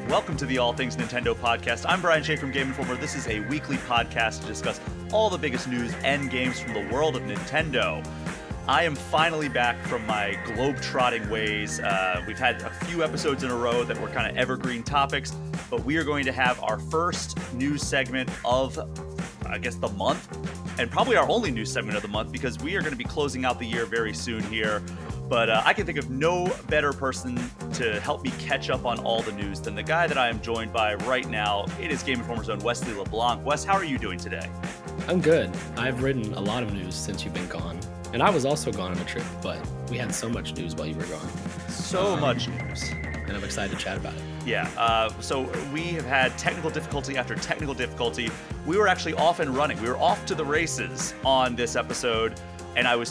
Welcome to the All Things Nintendo podcast. I'm Brian Shea from Game Informer. This is a weekly podcast to discuss all the biggest news and games from the world of Nintendo. I am finally back from my globe-trotting ways. We've had a few episodes in a row that were kind of evergreen topics, but we are going to have our first news segment of, I guess, the month, and probably our only news segment of the month, because we are going to be closing out the year very soon here. But I can think of no better person to help me catch up on all the news than the guy that I am joined by right now. It is Game Informer's own Wesley LeBlanc. Wes, how are you doing today? I'm good. I've written a lot of news since you've been gone. And I was also gone on a trip, but we had so much news while you were gone. So much news. And I'm excited to chat about it. Yeah, so we have had technical difficulty after technical difficulty. We were actually off and running. We were off to the races on this episode. And I was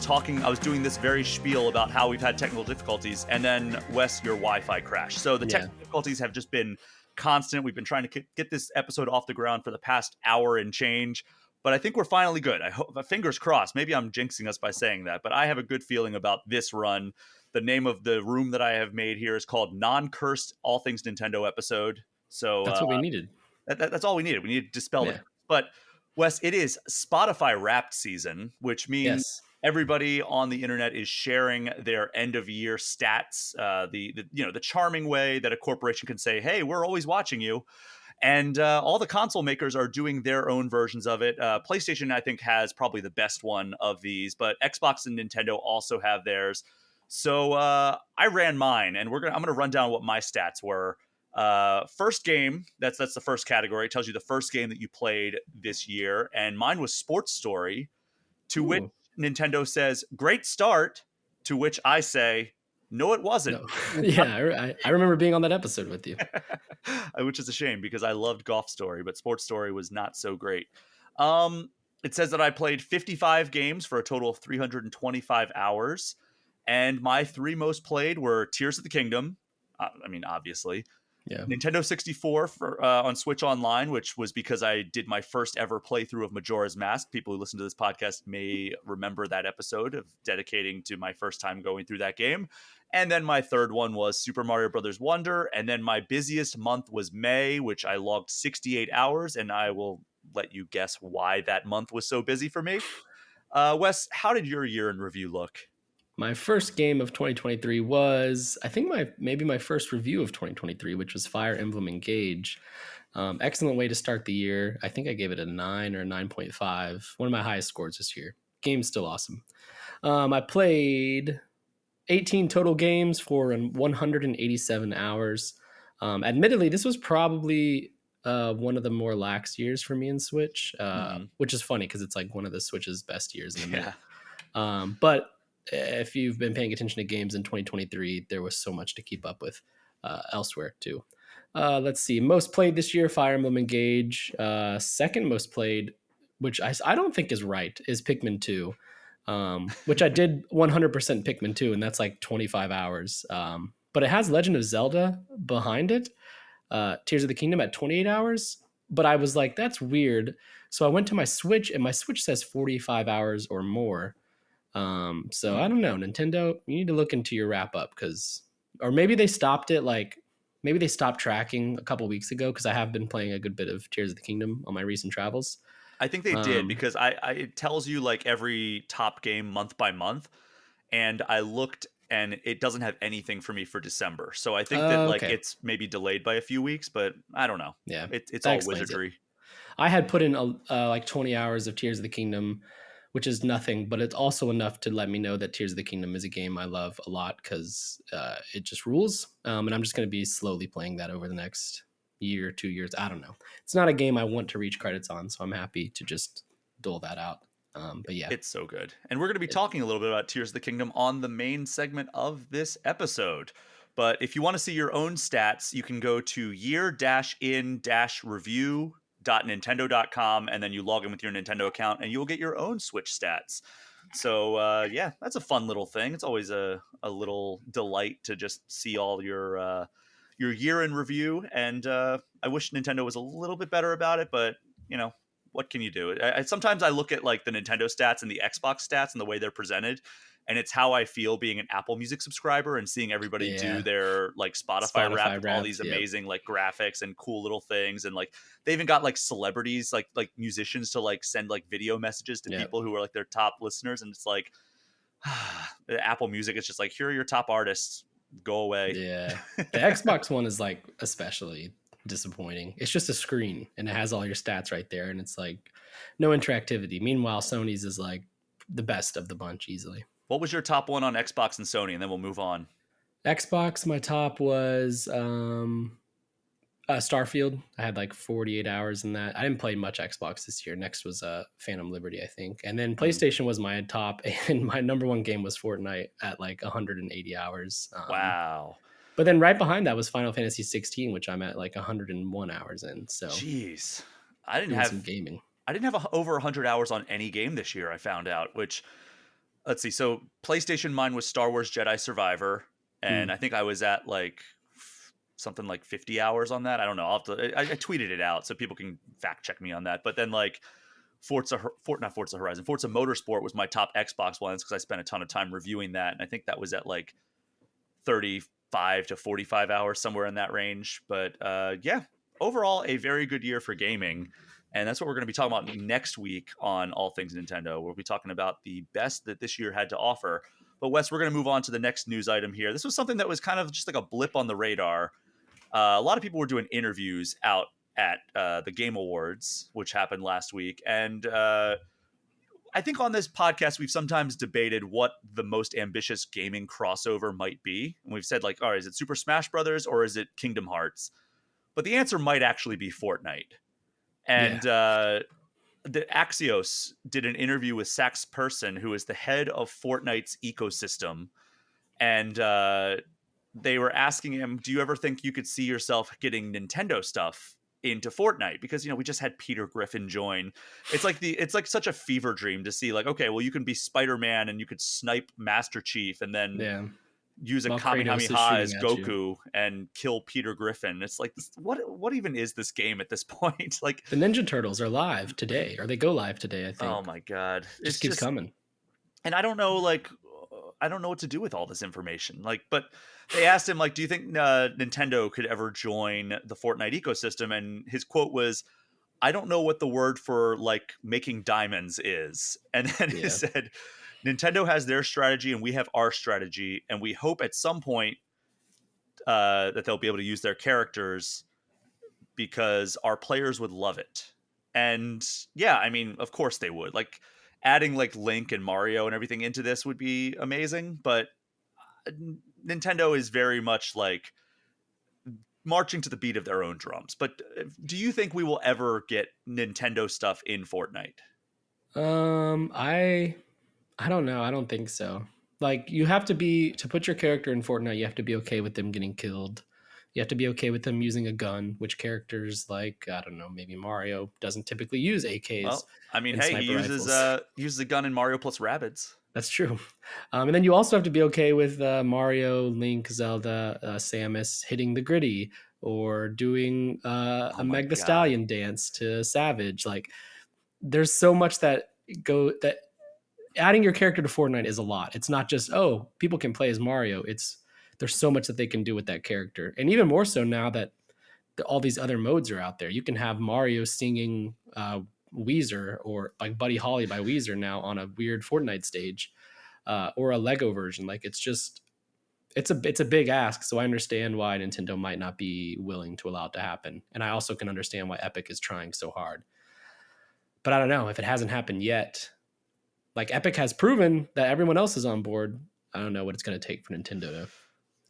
doing this very spiel about how we've had technical difficulties, and then, Wes, your Wi-Fi crashed. So the technical difficulties have just been constant. We've been trying to get this episode off the ground for the past hour and change, but I think we're finally good. I hope, fingers crossed. Maybe I'm jinxing us by saying that, but I have a good feeling about this run. The name of the room that I have made here is called Non-Cursed All Things Nintendo Episode. So that's what we needed. That's all we needed. We needed to dispel it. But Wes, it is Spotify Wrapped season, which means everybody on the internet is sharing their end of year stats, the charming way that a corporation can say, hey, we're always watching you. And all the console makers are doing their own versions of it. PlayStation, I think, has probably the best one of these, but Xbox and Nintendo also have theirs. So I ran mine, and I'm gonna run down what my stats were. First game, that's the first category. It tells you the first game that you played this year, and mine was Sports Story, to which Nintendo says, great start, to which I say, no, it wasn't. No. Yeah, I remember being on that episode with you. Which is a shame, because I loved Golf Story, but Sports Story was not so great. It says that I played 55 games for a total of 325 hours, and my three most played were Tears of the Kingdom, obviously, Nintendo 64 on Switch Online, which was because I did my first ever playthrough of Majora's Mask. People who listen to this podcast may remember that episode of dedicating to my first time going through that game. And then my third one was Super Mario Brothers Wonder. And then my busiest month was May, which I logged 68 hours. And I will let you guess why that month was so busy for me. Wes, how did your year in review look? My first game of 2023 was, I think, maybe my first review of 2023, which was Fire Emblem Engage. Excellent way to start the year. I think I gave it a 9 or 9.5. One of my highest scores this year. Game's still awesome. I played 18 total games for 187 hours. Admittedly, this was probably one of the more lax years for me in Switch, which is funny because it's like one of the Switch's best years in a minute. But if you've been paying attention to games in 2023, there was so much to keep up with elsewhere too. Let's see. Most played this year, Fire Emblem Engage. Second most played, which I don't think is right, is Pikmin 2, which I did 100% Pikmin 2, and that's like 25 hours. But it has Legend of Zelda behind it, Tears of the Kingdom at 28 hours. But I was like, that's weird. So I went to my Switch, and my Switch says 45 hours or more. So I don't know, Nintendo, you need to look into your wrap up, or maybe they stopped it. Maybe they stopped tracking a couple weeks ago, because I have been playing a good bit of Tears of the Kingdom on my recent travels. I think they did, because it tells you like every top game month by month, and I looked and it doesn't have anything for me for December. So I think that it's maybe delayed by a few weeks, but I don't know. Yeah, it's all wizardry. I had put in like 20 hours of Tears of the Kingdom, which is nothing, but it's also enough to let me know that Tears of the Kingdom is a game I love a lot, because it just rules. And I'm just going to be slowly playing that over the next year, 2 years. I don't know. It's not a game I want to reach credits on, so I'm happy to just dole that out. But yeah. It's so good. And we're going to be talking a little bit about Tears of the Kingdom on the main segment of this episode. But if you want to see your own stats, you can go to year-in-review.nintendo.com, and then you log in with your Nintendo account, and you'll get your own Switch stats. So that's a fun little thing. It's always a little delight to just see all your year in review. And I wish Nintendo was a little bit better about it, but what can you do? Sometimes I look at like the Nintendo stats and the Xbox stats and the way they're presented, and it's how I feel being an Apple Music subscriber and seeing everybody do Yeah. their like Spotify rap Spotify with all Wrapped. these Yep. amazing like graphics and cool little things, and like they even got like celebrities, like musicians, to like send like video messages to Yep. people who are like their top listeners, and it's like Apple Music is just like, here are your top artists, go away. Yeah. The Xbox one is like especially disappointing. It's just a screen and it has all your stats right there, and it's like no interactivity. Meanwhile, Sony's is like the best of the bunch easily. What was your top one on Xbox and Sony, and then we'll move on. Xbox, my top was Starfield. I had like 48 hours in that. I didn't play much Xbox this year. Next was Phantom Liberty, I think. And then PlayStation was my top, and my number one game was Fortnite at like 180 hours. Wow. But then right behind that was Final Fantasy 16, which I'm at like 101 hours in. So jeez, I didn't doing have some gaming. I didn't have over 100 hours on any game this year, I found out, which, let's see. So PlayStation, mine was Star Wars Jedi Survivor, and I think I was at like something like 50 hours on that. I don't know. I tweeted it out so people can fact check me on that. But then like Forza Motorsport was my top Xbox ones because I spent a ton of time reviewing that, and I think that was at like 35 to 45 hours, somewhere in that range. But yeah, overall a very good year for gaming. And that's what we're going to be talking about next week on All Things Nintendo. We'll be talking about the best that this year had to offer. But Wes, we're going to move on to the next news item here. This was something that was kind of just like a blip on the radar. A lot of people were doing interviews out at the Game Awards, which happened last week. And I think on this podcast, we've sometimes debated what the most ambitious gaming crossover might be. And we've said like, all right, is it Super Smash Brothers or is it Kingdom Hearts? But the answer might actually be Fortnite. And the Axios did an interview with Sax Person, who is the head of Fortnite's ecosystem. And they were asking him, do you ever think you could see yourself getting Nintendo stuff into Fortnite? Because, you know, we just had Peter Griffin join. It's like such a fever dream to see like, okay, well, you can be Spider-Man and you could snipe Master Chief and then use a Kamehameha as Goku and kill Peter Griffin. It's like, what even is this game at this point? Like the Ninja Turtles are live today, or they go live today, I think. Oh my God. It just keeps coming. And I don't know what to do with all this information. Like, but they asked him, like, do you think Nintendo could ever join the Fortnite ecosystem? And his quote was, I don't know what the word for like making diamonds is. And then he said, Nintendo has their strategy and we have our strategy. And we hope at some point that they'll be able to use their characters because our players would love it. And yeah, I mean, of course they would. Like adding like Link and Mario and everything into this would be amazing. But Nintendo is very much like marching to the beat of their own drums. But do you think we will ever get Nintendo stuff in Fortnite? I don't know. I don't think so. Like you have to put your character in Fortnite, you have to be okay with them getting killed. You have to be okay with them using a gun, which characters like, I don't know, maybe Mario doesn't typically use AKs. Well, I mean, hey, he uses a gun in Mario plus Rabbids. That's true. And then you also have to be okay with Mario, Link, Zelda, Samus hitting the gritty or doing a Meg the Stallion dance to Savage. Like there's so much that adding your character to Fortnite is a lot. It's not just, oh, people can play as Mario. There's so much that they can do with that character. And even more so now that all these other modes are out there. You can have Mario singing Weezer or like Buddy Holly by Weezer now on a weird Fortnite stage or a Lego version. Like it's a big ask. So I understand why Nintendo might not be willing to allow it to happen. And I also can understand why Epic is trying so hard. But I don't know if it hasn't happened yet. Like Epic has proven that everyone else is on board. I don't know what it's going to take for Nintendo to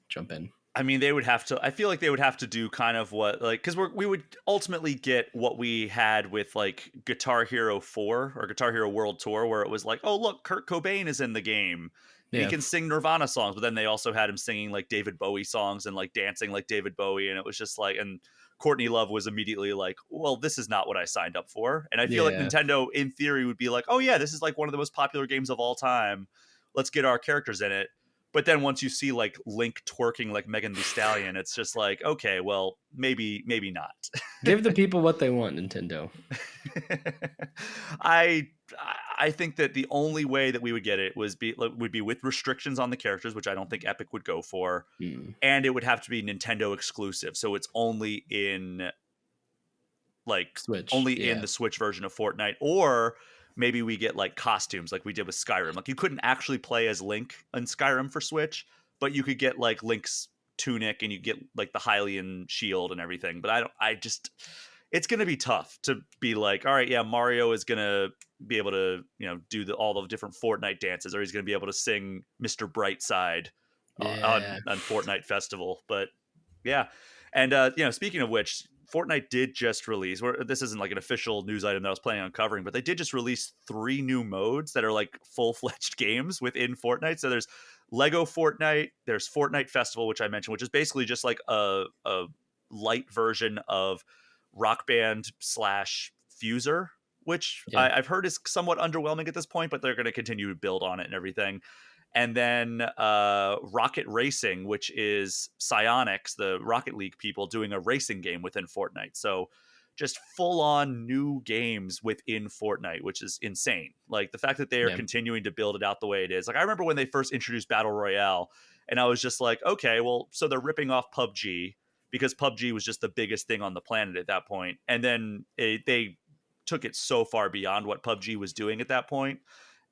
jump in. I mean, I feel like they would have to do kind of what, like, because we would ultimately get what we had with like Guitar Hero 4 or Guitar Hero World Tour, where it was like, oh, look, Kurt Cobain is in the game. Yeah. He can sing Nirvana songs, but then they also had him singing like David Bowie songs and like dancing like David Bowie. And it was just like, and Courtney Love was immediately like, well, this is not what I signed up for. And I feel like Nintendo in theory would be like, oh yeah, this is like one of the most popular games of all time. Let's get our characters in it. But then once you see like Link twerking like Megan Thee Stallion, it's just like, okay, well, maybe not. Give the people what they want, Nintendo. I I think that the only way that we would get it would be with restrictions on the characters, which I don't think Epic would go for, and it would have to be Nintendo exclusive. So it's only in Switch, in the Switch version of Fortnite, or maybe we get like costumes like we did with Skyrim. Like you couldn't actually play as Link in Skyrim for Switch, but you could get like Link's tunic and you get like the Hylian shield and everything. But it's going to be tough to be like, all right, yeah, Mario is going to be able to, do all the different Fortnite dances, or he's going to be able to sing Mr. Brightside on Fortnite Festival. But yeah. And, speaking of which, Fortnite did just release, this isn't like an official news item that I was planning on covering, but they did just release 3 new modes that are like full-fledged games within Fortnite. So there's Lego Fortnite, there's Fortnite Festival, which I mentioned, which is basically just like a light version of Rock Band / Fuser, which I've heard is somewhat underwhelming at this point, but they're going to continue to build on it and everything. And then Rocket Racing, which is Psyonix, the Rocket League people, doing a racing game within Fortnite. So just full-on new games within Fortnite, which is insane. Like the fact that they are continuing to build it out the way it is. Like I remember when they first introduced Battle Royale, and I was just like, okay, well, so they're ripping off PUBG, because PUBG was just the biggest thing on the planet at that point. And then they took it so far beyond what PUBG was doing at that point.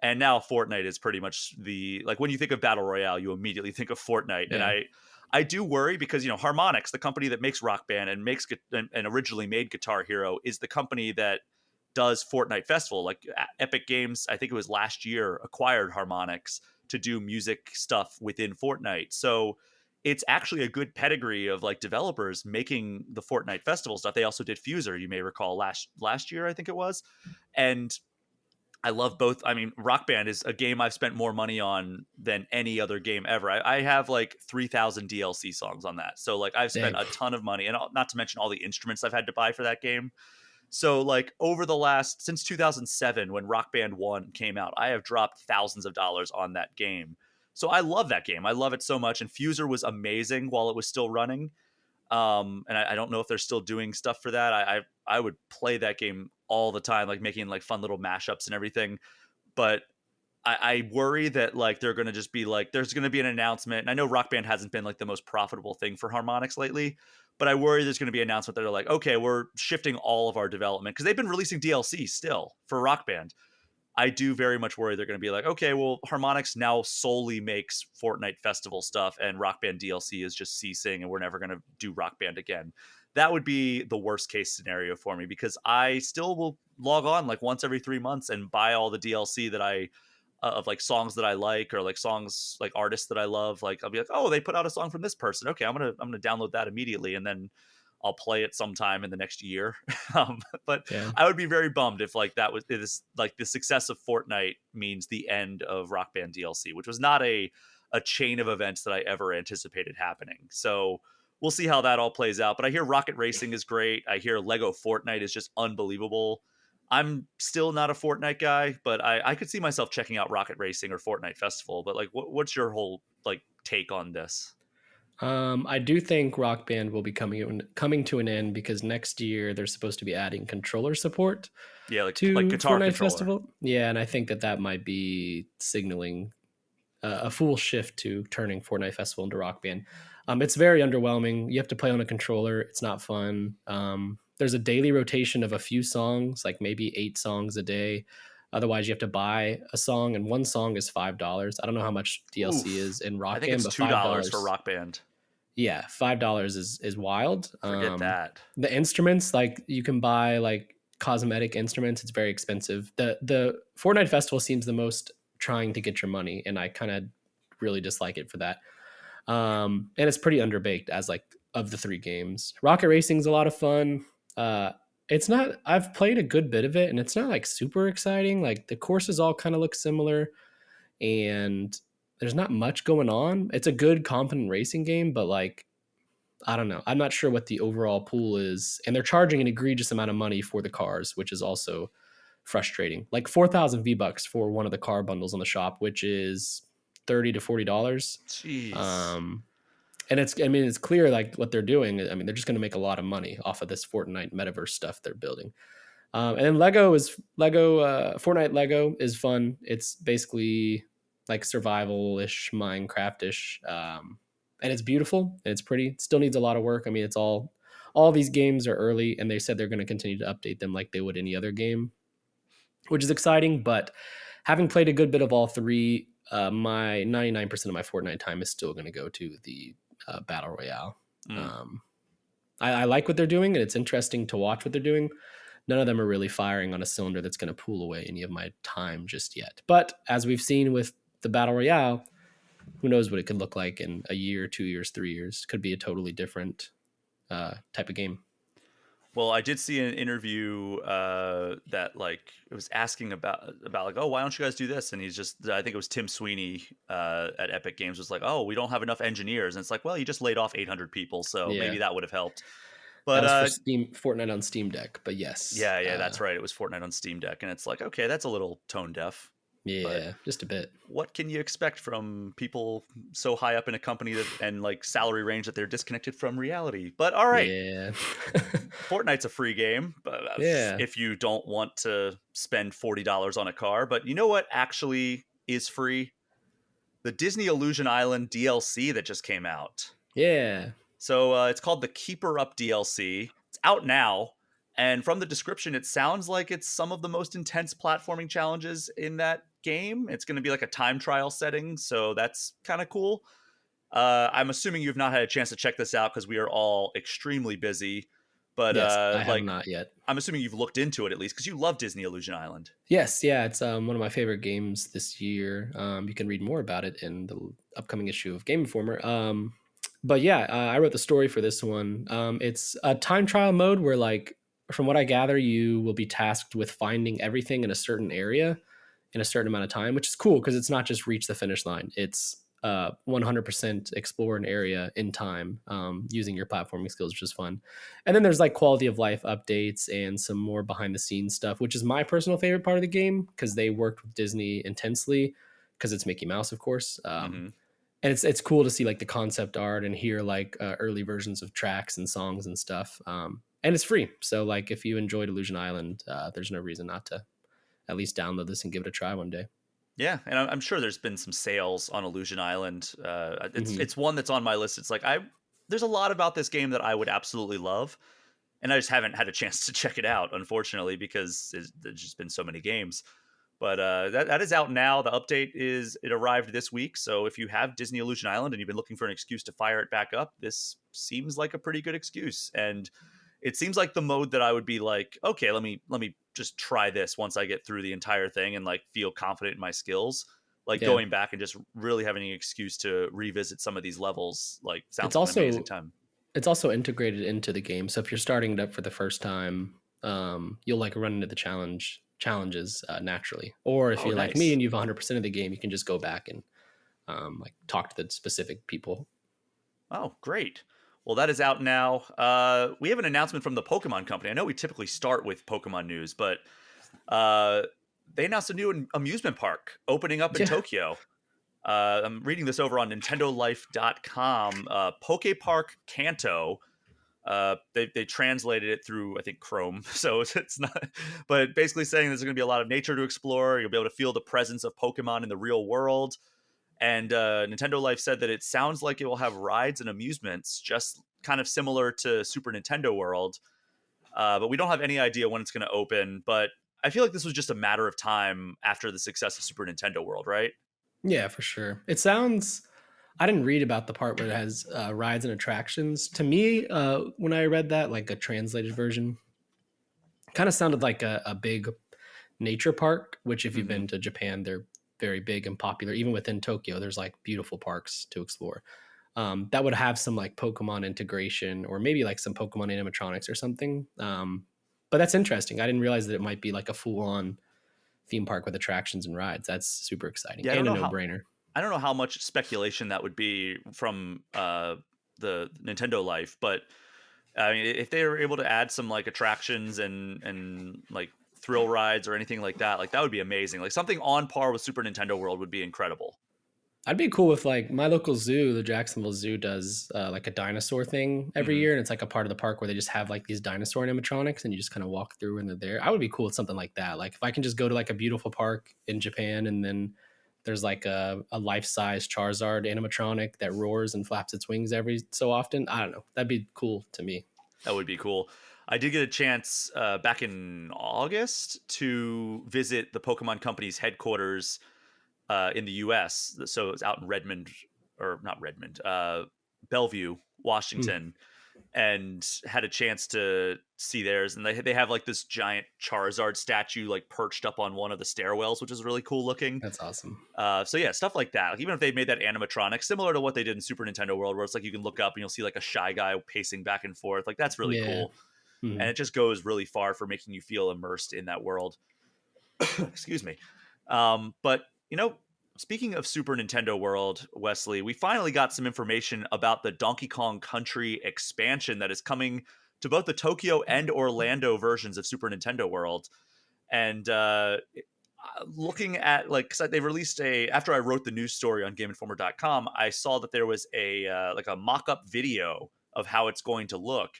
And now Fortnite is pretty much when you think of Battle Royale, you immediately think of Fortnite. Yeah. And I do worry because, Harmonix, the company that makes Rock Band and and originally made Guitar Hero, is the company that does Fortnite Festival. Like Epic Games, I think it was last year, acquired Harmonix to do music stuff within Fortnite. So it's actually a good pedigree of like developers making the Fortnite Festival stuff. They also did Fuser, you may recall, last year, I think it was. And I love both. I mean, Rock Band is a game I've spent more money on than any other game ever. I have like 3,000 DLC songs on that. So like I've spent a ton of money, and not to mention all the instruments I've had to buy for that game. So like since 2007, when Rock Band 1 came out, I have dropped thousands of dollars on that game. So I love that game. I love it so much. And Fuser was amazing while it was still running. And I don't know if they're still doing stuff for that. I would play that game all the time, like making like fun little mashups and everything. But I worry that like they're going to just be like, there's going to be an announcement. And I know Rock Band hasn't been like the most profitable thing for Harmonix lately, but I worry there's going to be an announcement that are like, okay, we're shifting all of our development, because they've been releasing DLC still for Rock Band. I do very much worry they're going to be like, okay, well, Harmonix now solely makes Fortnite Festival stuff, and Rock Band DLC is just ceasing, and we're never going to do Rock Band again. That would be the worst case scenario for me, because I still will log on like once every 3 months and buy all the DLC that of like songs that I like, or like songs, like artists that I love. Like I'll be like, oh, they put out a song from this person. Okay, I'm gonna download that immediately, and then I'll play it sometime in the next year. But I would be very bummed if like it is like the success of Fortnite means the end of Rock Band DLC, which was not a chain of events that I ever anticipated happening. So we'll see how that all plays out. But I hear Rocket Racing is great. I hear Lego Fortnite is just unbelievable. I'm still not a Fortnite guy, but I could see myself checking out Rocket Racing or Fortnite Festival. But like, what's your whole like take on this? I do think Rock Band will be coming to an end, because next year they're supposed to be adding controller support. Yeah, like Guitar controller. Festival. Yeah, and I think that might be signaling a full shift to turning Fortnite Festival into Rock Band. It's very underwhelming. You have to play on a controller. It's not fun. There's a daily rotation of a few songs, like maybe 8 songs a day. Otherwise, you have to buy a song, and one song is $5. I don't know how much DLC is in Rock Band. I think it's $2 for Rock Band. Yeah, $5 is wild. Forget that. The instruments, like you can buy like cosmetic instruments. It's very expensive. The Fortnite Festival seems the most trying to get your money, and I kind of really dislike it for that. And it's pretty underbaked as like of the 3 games. Rocket Racing's a lot of fun. It's not. I've played a good bit of it, and it's not like super exciting. Like the courses all kind of look similar, and there's not much going on. It's a good, competent racing game, but like, I don't know. I'm not sure what the overall pool is. And they're charging an egregious amount of money for the cars, which is also frustrating. Like 4,000 V-Bucks for one of the car bundles on the shop, which is $30 to $40. Jeez. And it's clear like what they're doing. I mean, they're just going to make a lot of money off of this Fortnite metaverse stuff they're building. And then Fortnite Lego is fun. It's basically like survival-ish, Minecraft-ish. And it's beautiful and it's pretty. It still needs a lot of work. I mean, all these games are early, and they said they're going to continue to update them like they would any other game, which is exciting. But having played a good bit of all three, my 99% of my Fortnite time is still going to go to the Battle Royale. I like what they're doing, and it's interesting to watch what they're doing. None of them are really firing on a cylinder that's going to pull away any of my time just yet. But as we've seen with the Battle Royale, who knows what it could look like in a year, 2 years, 3 years. Could be a totally different type of game. Well, I did see an interview that like it was asking about like, oh, why don't you guys do this? And he's just, I think it was Tim Sweeney at Epic Games was like, oh, we don't have enough engineers. And it's like, well, you just laid off 800 people, so maybe that would have helped. But that was for Fortnite on Steam Deck. But yes, yeah, that's right. It was Fortnite on Steam Deck, and it's like, okay, that's a little tone deaf. Yeah, just a bit. What can you expect from people so high up in a company and like salary range that they're disconnected from reality? But all right, yeah. Fortnite's a free game, Yeah. if you don't want to spend $40 on a car. But you know what actually is free? The Disney Illusion Island DLC that just came out. Yeah. So it's called the Keeper Up DLC. It's out now. And from the description, it sounds like it's some of the most intense platforming challenges in that game. It's going to be like a time trial setting, so that's kind of cool. I'm assuming you've not had a chance to check this out because we are all extremely busy. But yes, I have not yet. I'm assuming you've looked into it at least because you love Disney Illusion Island. Yes, yeah, it's one of my favorite games this year. You can read more about it in the upcoming issue of Game Informer. But yeah, I wrote the story for this one. It's a time trial mode where, like, from what I gather, you will be tasked with finding everything in a certain area in a certain amount of time, which is cool because it's not just reach the finish line. It's 100% explore an area in time using your platforming skills, which is fun. And then there's like quality of life updates and some more behind the scenes stuff, which is my personal favorite part of the game because they worked with Disney intensely because it's Mickey Mouse, of course. And it's cool to see like the concept art and hear like early versions of tracks and songs and stuff. And it's free. So like if you enjoyed Illusion Island, there's no reason not to at least download this and give it a try one day. Yeah, and I'm sure there's been some sales on Illusion Island. It's one that's on my list. It's like there's a lot about this game that I would absolutely love, and I just haven't had a chance to check it out, unfortunately, because there's just been so many games. But that is out now. The update it arrived this week. So if you have Disney Illusion Island and you've been looking for an excuse to fire it back up, this seems like a pretty good excuse. And it seems like the mode that I would be like, okay, let me just try this once I get through the entire thing and like feel confident in my skills. Like going back and just really having an excuse to revisit some of these levels, like sounds like an amazing time. It's also integrated into the game. So if you're starting it up for the first time, you'll like run into the challenges naturally. Or if you're like me and you've 100% of the game, you can just go back and like talk to the specific people. Oh, great. Well, that is out now. We have an announcement from the Pokemon Company. I know we typically start with Pokemon news, but they announced a new amusement park opening up in Tokyo. I'm reading this over on NintendoLife.com. Poke Park Kanto. They translated it through, I think, Chrome, so it's not. But basically saying there's going to be a lot of nature to explore. You'll be able to feel the presence of Pokemon in the real world. And Nintendo Life said that it sounds like it will have rides and amusements, just kind of similar to Super Nintendo World. But we don't have any idea when it's going to open. But I feel like this was just a matter of time after the success of Super Nintendo World, right? Yeah, for sure. It sounds... I didn't read about the part where it has rides and attractions. To me, when I read that, like a translated version, kind of sounded like a big nature park, which if you've been to Japan, they're very big and popular. Even within Tokyo, there's like beautiful parks to explore. That would have some like Pokemon integration or maybe like some Pokemon animatronics or something. But that's interesting. I didn't realize that it might be like a full-on theme park with attractions and rides. That's super exciting and a no-brainer. I don't know how much speculation that would be from the Nintendo Life, but I mean, if they were able to add some like attractions and like thrill rides or anything like that would be amazing. Like something on par with Super Nintendo World would be incredible. I'd be cool with like my local zoo, the Jacksonville Zoo does like a dinosaur thing every Hmm. year, and it's like a part of the park where they just have like these dinosaur animatronics, and you just kind of walk through and they're there. I would be cool with something like that. Like if I can just go to like a beautiful park in Japan, and then there's like a life size Charizard animatronic that roars and flaps its wings every so often. I don't know. That'd be cool to me. That would be cool. I did get a chance back in August to visit the Pokemon Company's headquarters in the U.S. So it's out in Redmond, or not Redmond, Bellevue, Mm, Washington, and had a chance to see theirs. And they have like this giant Charizard statue like perched up on one of the stairwells, which is really cool looking. that's awesome. So yeah, stuff like that. Like, even if they made that animatronic similar to what they did in Super Nintendo World, where it's like you can look up and you'll see like a shy guy pacing back and forth. Like that's really Yeah. cool, and Mhm. it just goes really far for making you feel immersed in that world. Excuse me. But speaking of Super Nintendo World, Wesley, we finally got some information about the Donkey Kong Country expansion that is coming to both the Tokyo and Orlando versions of Super Nintendo World. And looking at like, cause they released after I wrote the news story on GameInformer.com, I saw that there was like a mock-up video of how it's going to look.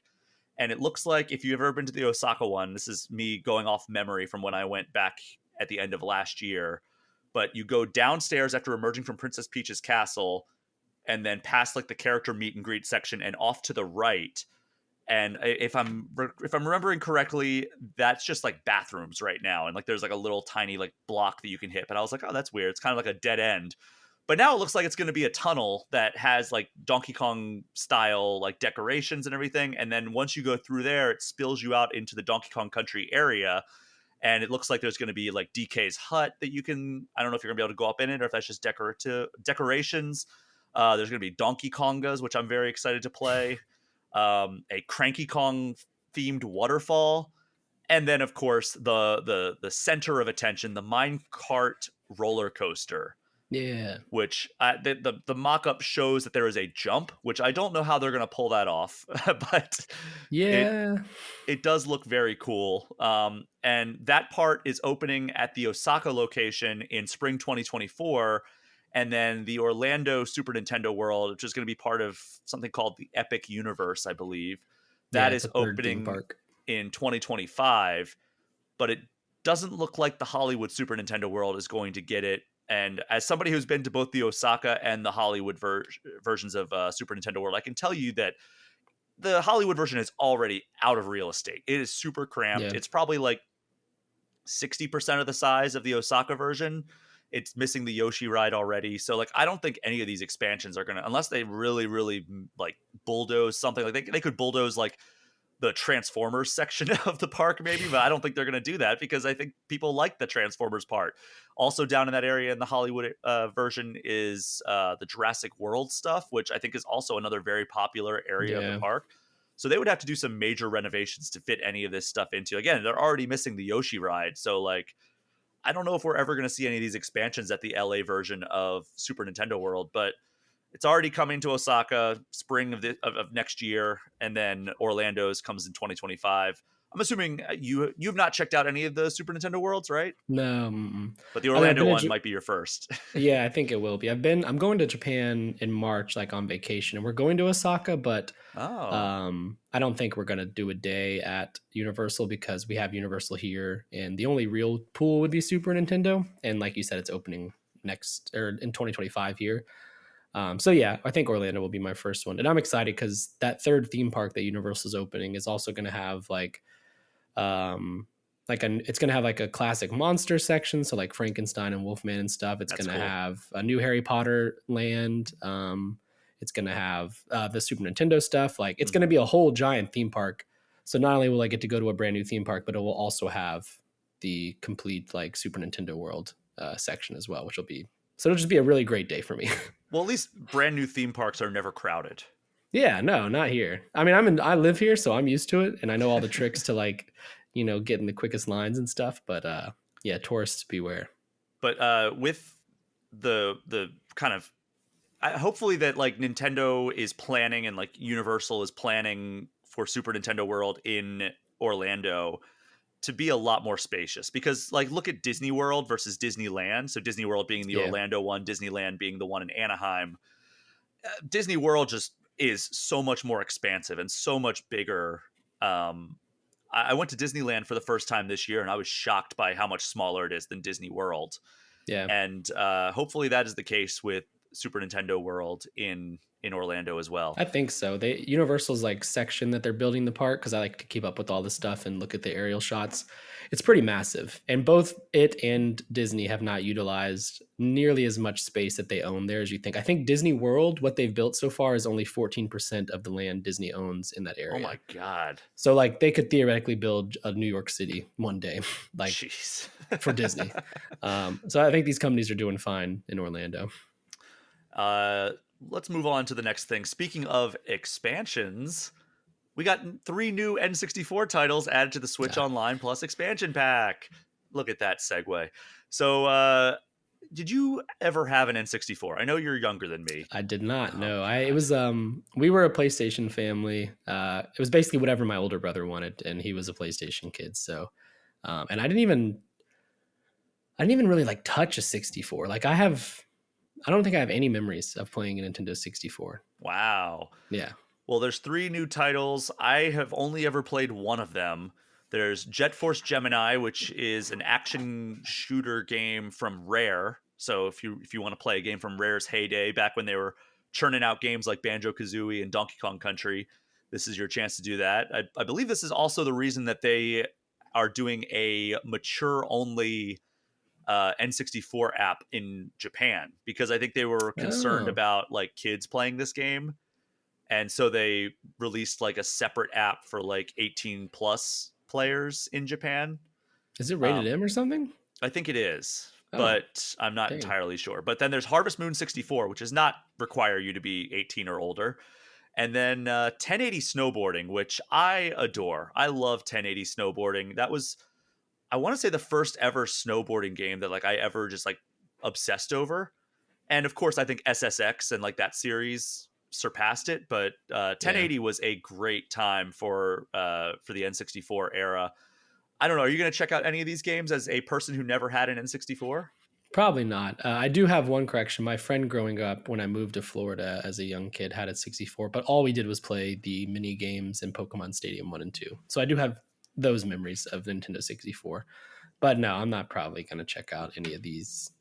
And it looks like, if you've ever been to the Osaka one, this is me going off memory from when I went back at the end of last year, but you go downstairs after emerging from Princess Peach's castle and then past like the character meet and greet section and off to the right. And if I'm remembering correctly, that's just like bathrooms right now, and like there's like a little tiny like block that you can hit. But I was like, oh, that's weird. It's kind of like a dead end. But now it looks like it's going to be a tunnel that has like Donkey Kong style like decorations and everything. And then once you go through there, it spills you out into the Donkey Kong Country area. And it looks like there's going to be like DK's hut that you can. I don't know if you're going to be able to go up in it or if that's just decorations. There's going to be Donkey Kongas, which I'm very excited to play. A Cranky Kong themed waterfall, and then of course the center of attention, the minecart roller coaster, Yeah. which the mock-up shows that there is a jump, which I don't know how they're going to pull that off, but it Yeah. it does look very cool. And that part is opening at the Osaka location in spring 2024. And then the Orlando Super Nintendo World, which is going to be part of something called the Epic Universe, I believe, Yeah. that It's is a third theme opening park. in 2025. But it doesn't look like the Hollywood Super Nintendo World is going to get it. And as somebody who's been to both the Osaka and the Hollywood versions of Super Nintendo World, I can tell you that the Hollywood version is already out of real estate. It is super cramped. Yeah. It's probably like 60% of the size of the Osaka version. It's missing the Yoshi ride already. So like I don't think any of these expansions are going to, unless they really really like bulldoze something, like they could bulldoze like the Transformers section of the park maybe, but I don't think they're going to do that because I think people like the Transformers part. Also down in that area in the Hollywood version is the Jurassic World stuff, which I think is also another very popular area of the Yeah. park. So they would have to do some major renovations to fit any of this stuff into. Again, they're already missing the Yoshi ride. So like I don't know if we're ever going to see any of these expansions at the LA version of Super Nintendo World, but it's already coming to Osaka spring of next year, and then Orlando's comes in 2025. I'm assuming you've not checked out any of the Super Nintendo Worlds, right? No. Mm-mm. But the I mean, I've Orlando been one might be your first. yeah, I think it will be. I'm going to Japan in March, like on vacation, and we're going to Osaka, but Oh, I don't think we're gonna do a day at Universal because we have Universal here, and the only real pool would be Super Nintendo. And like you said, it's opening next or in 2025 here. So yeah, I think Orlando will be my first one, and I'm excited because that third theme park that Universal is opening is also going to have um, it's going to have like a classic monster section, so like Frankenstein and Wolfman and stuff. It's that's going to cool. have a new Harry Potter land. It's going to have the Super Nintendo stuff. Like it's going to Mhm. be a whole giant theme park. So not only will I get to go to a brand new theme park, but it will also have the complete like Super Nintendo World section as well, which will be so it'll just be a really great day for me. Well, at least brand new theme parks are never crowded. Yeah, no, not here. I mean, I live here, so I'm used to it, and I know all the tricks to like, getting the quickest lines and stuff. But yeah, tourists beware. But with the kind of hopefully that like Nintendo is planning and like Universal is planning for Super Nintendo World in Orlando, to be a lot more spacious, because like look at Disney World versus Disneyland. So Disney World being the Yeah. Orlando one, Disneyland being the one in Anaheim. Disney World just is so much more expansive and so much bigger. I went to Disneyland for the first time this year, and I was shocked by how much smaller it is than Disney World. Yeah. And hopefully that is the case with Super Nintendo World in Orlando as well. I think so. Universal's like section that they're building the park, because I like to keep up with all this stuff and look at the aerial shots. It's pretty massive, and both it and Disney have not utilized nearly as much space that they own there as you think. I think Disney World, what they've built so far, is only 14% of the land Disney owns in that area. Oh my god! So like they could theoretically build a New York City one day, like Jeez. for Disney. So I think these companies are doing fine in Orlando. Let's move on to the next thing. Speaking of expansions, we got 3 new N64 titles added to the Switch Online Plus expansion pack. Look at that segue. So, did you ever have an N64? I know you're younger than me. I did not. No, it was we were a PlayStation family. It was basically whatever my older brother wanted, and he was a PlayStation kid. So, and I didn't even really like touch a 64. Like I don't think I have any memories of playing a Nintendo 64. Wow. Yeah. Well, there's 3 new titles. I have only ever played one of them. There's Jet Force Gemini, which is an action shooter game from Rare. So if you want to play a game from Rare's heyday, back when they were churning out games like Banjo-Kazooie and Donkey Kong Country, this is your chance to do that. I believe this is also the reason that they are doing a mature-only N64 app in Japan, because I think they were concerned about like kids playing this game, and so they released like a separate app for like 18 plus players in Japan. Is it rated M or something? I think it is, but I'm not entirely sure. But then there's Harvest Moon 64, which does not require you to be 18 or older. And then 1080 snowboarding, which I adore. I love 1080 snowboarding. That was, I want to say, the first ever snowboarding game that like I ever just like obsessed over. And of course, I think SSX and like that series surpassed it. But 1080 was a great time for the N64 era. I don't know. Are you going to check out any of these games as a person who never had an N64? Probably not. I do have one correction. My friend growing up when I moved to Florida as a young kid had a 64, but all we did was play the mini games in Pokemon Stadium 1 and 2. So I do have those memories of Nintendo 64. But no, I'm not probably going to check out any of these